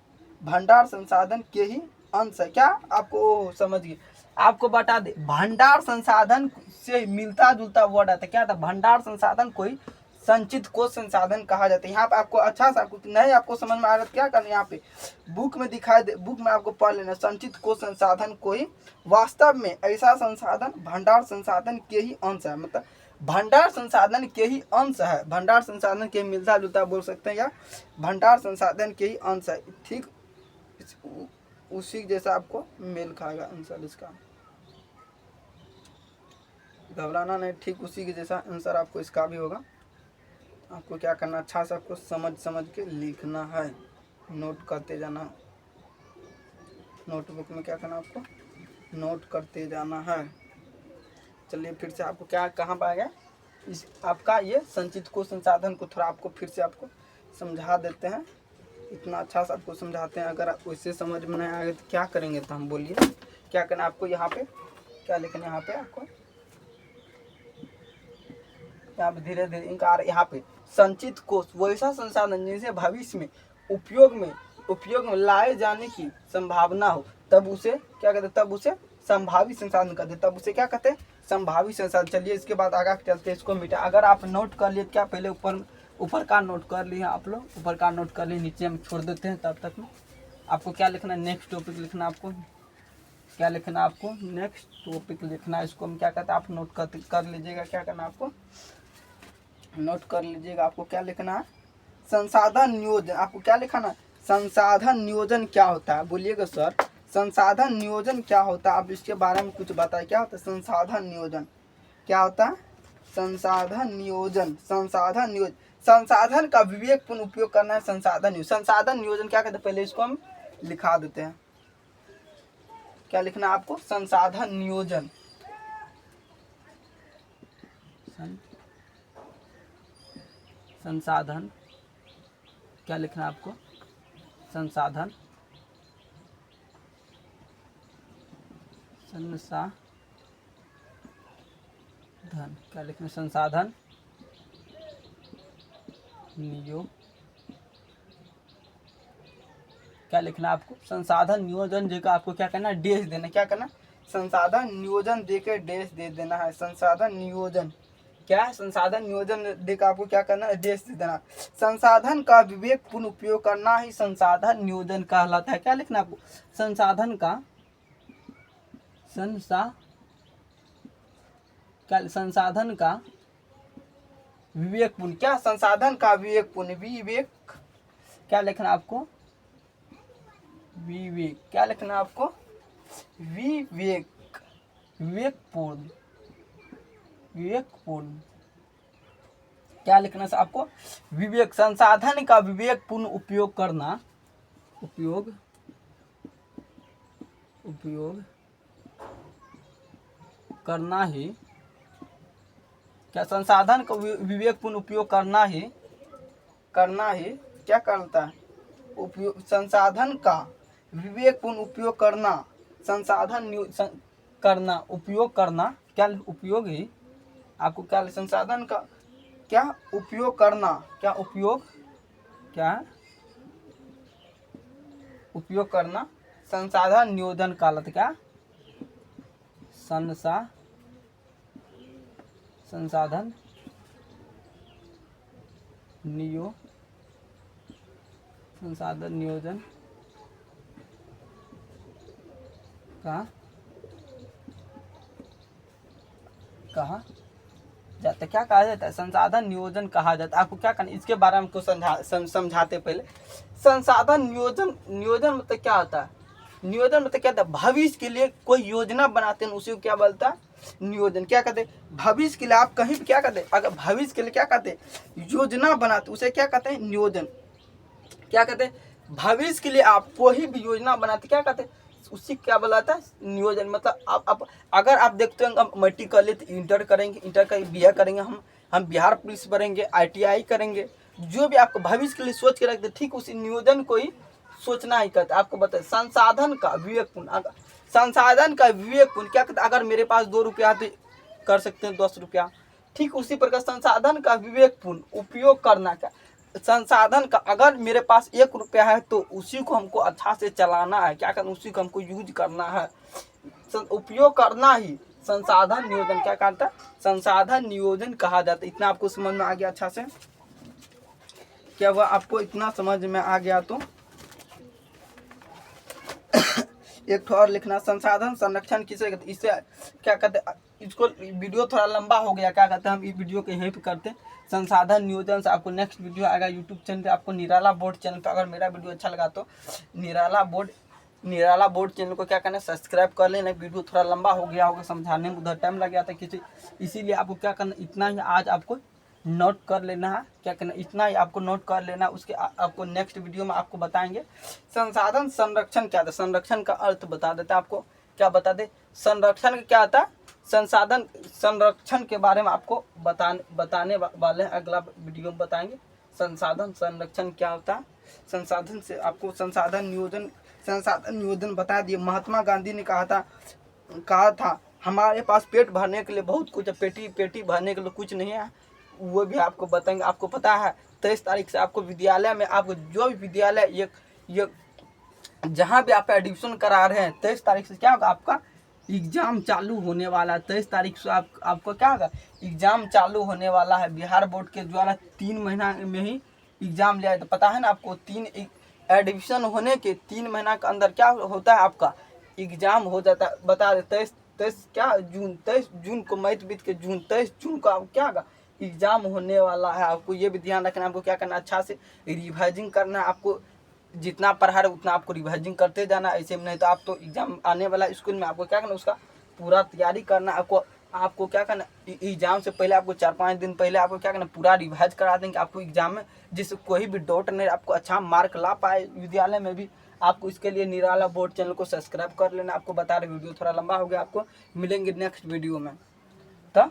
A: भंडार संसाधन के ही अंश है। क्या आपको समझ गए, आपको बता दे, भंडार संसाधन से मिलता जुलता वर्ड आता है, क्या था, भंडार संसाधन कोई संचित कोष संसाधन कहा जाता है। यहाँ पे आपको अच्छा सा कुछ नहीं आपको समझ में आ रहा है, क्या करना, यहाँ पे बुक में दिखाई दे, बुक में आपको पढ़ लेना, संचित कोष संसाधन कोई वास्तव में ऐसा संसाधन भंडार संसाधन के ही अंश है। मतलब भंडार संसाधन के ही अंश है, भंडार संसाधन के मिलता जुलता बोल सकते हैं, या भंडार संसाधन के ही अंश है, ठीक उसी जैसा आपको मेल खाएगा आंसर इसका, घबराना नहीं, ठीक उसी के जैसा आंसर आपको इसका भी होगा। आपको क्या करना, अच्छा से आपको समझ के लिखना है, नोट करते जाना, नोटबुक में क्या करना आपको नोट करते जाना है। चलिए फिर से आपको क्या कहाँ पाएगा, इस आपका ये संचित को संसाधन को थोड़ा आपको फिर से आपको समझा देते हैं, इतना अच्छा से आपको समझाते हैं। अगर आप वैसे समझ में नहीं आएगा तो क्या करेंगे, तो हम बोलिए क्या करना है आपको, यहाँ पे क्या लिखना है, यहाँ पे आपको यहाँ पे धीरे धीरे इनका यहाँ पे संचित कोष वैसा संसाधन जिनसे भविष्य में उपयोग में लाए जाने की संभावना हो, तब उसे क्या कहते हैं, तब उसे संभावी संसाधन कहते हैं, तब उसे क्या कहते हैं, संभावी संसाधन। चलिए इसके बाद आगे चलते हैं, इसको मिटा, अगर आप नोट कर लिए क्या, पहले ऊपर का नोट कर लिए आप लोग, ऊपर का नोट कर लिए, नीचे हम छोड़ देते हैं, तब तक में आपको क्या लिखना है, नेक्स्ट टॉपिक लिखना, आपको क्या लिखना, आपको नेक्स्ट टॉपिक लिखना है। इसको हम क्या कहते हैं, आप नोट कर लीजिएगा, क्या करना आपको नोट कर लीजिएगा। आपको क्या लिखना है, संसाधन नियोजन, आपको क्या लिखना है, संसाधन नियोजन क्या होता है, बोलिएगा सर संसाधन नियोजन क्या होता है, आप इसके बारे में कुछ बताइए, क्या होता है संसाधन नियोजन, क्या होता है संसाधन नियोजन, संसाधन नियोजन, संसाधन का विवेकपूर्ण उपयोग करना है संसाधन नियोजन। संसाधन नियोजन क्या कहते हैं, पहले इसको हम लिखा देते हैं, क्या लिखना है आपको, संसाधन नियोजन, संसाधन क्या लिखना है आपको, संसाधन क्या लिखना, संसाधन नियोग क्या लिखना आपको, संसाधन नियोजन देकर आपको क्या करना, डेश देना, क्या करना, संसाधन नियोजन देकर डेश दे देना है। संसाधन नियोजन क्या है, संसाधन नियोजन देकर आपको क्या करना है, डेश दे देना। संसाधन का विवेकपूर्ण उपयोग करना ही संसाधन नियोजन कहलाता है। क्या लिखना आपको, संसाधन का संसाधन का विवेकपूर्ण, क्या संसाधन का विवेकपूर्ण, विवेक क्या लिखना आपको, विवेक क्या लिखना आपको, विवेकपूर्ण क्या लिखना है आपको, विवेक, संसाधन का विवेकपूर्ण उपयोग करना, उपयोग करना ही, क्या संसाधन का विवेकपूर्ण उपयोग करना ही क्या करता है, उपयोग, संसाधन का विवेकपूर्ण उपयोग करना, करना, उपयोग करना, क्या उपयोग ही आपको, क्या संसाधन का क्या उपयोग करना, क्या उपयोग करना संसाधन नियोजन कहलाता, क्या संसाधन नियोजन कहा जाता है, क्या कहा जाता है, संसाधन नियोजन कहा जाता है। आपको क्या करना, इसके बारे में कुछ समझाते पहले। संसाधन नियोजन मतलब क्या होता है, नियोजन मतलब क्या होता है, भविष्य के लिए कोई योजना बनाते हैं उसी को क्या बोलता है, नियोजन। क्या कहते हैं, भविष्य के लिए आप कहीं भी क्या कहते हैं, अगर भविष्य के लिए क्या कहते हैं, योजना बनाते उसे क्या कहते हैं, नियोजन। क्या कहते हैं, भविष्य के लिए आप कोई भी योजना बनाते क्या कहते हैं, उसी क्या बोलाता है नियोजन। मतलब आप अगर आप देखते हैं हम मैट्रिक कर लिए तो इंटर करेंगे, इंटर का BA करेंगे, हम बिहार पुलिस बनेंगे, ITI करेंगे, जो भी आपको भविष्य के लिए सोच के रखते ठीक उसी नियोजन को ही सोचना ही कहते। आपको बताए संसाधन का विवेकपूर्ण, संसाधन का विवेकपूर्ण क्या कहते, अगर मेरे पास 2 रुपया तो कर सकते हैं 10 रुपया, ठीक उसी प्रकार संसाधन का विवेकपूर्ण उपयोग करना। क्या संसाधन का, अगर मेरे पास 1 रुपया है तो उसी को हमको अच्छा से चलाना है, क्या करना, उसी को हमको यूज करना है, उपयोग करना ही संसाधन नियोजन क्या कहता है, संसाधन नियोजन कहा जाता है। इतना आपको समझ में आ गया अच्छा से? क्या हुआ आपको इतना समझ में आ गया? तो एक और लिखना, संसाधन संरक्षण किसे कहते, इससे क्या कहते, इसको वीडियो थोड़ा लंबा हो गया, क्या कहते हैं हम इस वीडियो को यहीं पे करते हैं। संसाधन नियोजन से आपको नेक्स्ट वीडियो आएगा यूट्यूब चैनल पे, आपको निराला बोर्ड चैनल पे। अगर मेरा वीडियो अच्छा लगा तो निराला बोर्ड चैनल को क्या करना है, सब्सक्राइब कर लेना। वीडियो थोड़ा लंबा हो गया होगा, समझाने में उधर टाइम लग गया था किसी, इसीलिए आपको क्या करना, इतना ही आज आपको नोट कर लेना है, क्या करना, इतना ही आपको नोट कर लेना। उसके आपको नेक्स्ट वीडियो में आपको बताएंगे संसाधन संरक्षण क्या था, संरक्षण का अर्थ बता देते आपको, क्या बता दे संरक्षण क्या आता है, संसाधन संरक्षण के बारे में आपको बताने वाले हैं, अगला वीडियो में बताएंगे संसाधन संरक्षण क्या होता है। संसाधन से आपको संसाधन नियोजन बता दिए। महात्मा गांधी ने कहा था हमारे पास पेट भरने के लिए बहुत कुछ है, पेटी भरने के लिए कुछ नहीं है, वो भी आपको बताएंगे। आपको पता है 23 तारीख से आपको विद्यालय में, आपको जो भी विद्यालय ये जहाँ भी आप एडमिशन करा रहे हैं, 23 तारीख से क्या होगा, आपका एग्जाम चालू होने वाला है। 23 तारीख से आपको क्या होगा, एग्जाम चालू होने वाला है। बिहार बोर्ड के द्वारा 3 महीना में ही एग्जाम लिया है, तो पता है ना आपको, एडमिशन होने के 3 महीना के अंदर क्या होता है, आपका एग्जाम हो जाता है। बता दे 23 जून को मैथ बीत के 23 जून को आप क्या होगा, एग्जाम होने वाला है। आपको ये भी ध्यान रखना है, आपको क्या करना, अच्छा से रिवाइजिंग करना है। आपको जितना पढ़ा रहे उतना आपको रिवाइजिंग करते जाना, ऐसे में नहीं तो आप तो एग्जाम आने वाला स्कूल में आपको क्या करना, उसका पूरा तैयारी करना। आपको क्या करना, एग्जाम से पहले आपको 4-5 दिन पहले आपको क्या करना, पूरा रिवाइज करा देंगे आपको एग्जाम में, जिससे कोई भी डाउट नहीं, आपको अच्छा मार्क ला पाए विद्यालय में भी। आपको इसके लिए निराला बोर्ड चैनल को सब्सक्राइब कर लेना। आपको बता रहे वीडियो थोड़ा लंबा हो गया, आपको मिलेंगे नेक्स्ट वीडियो में। तो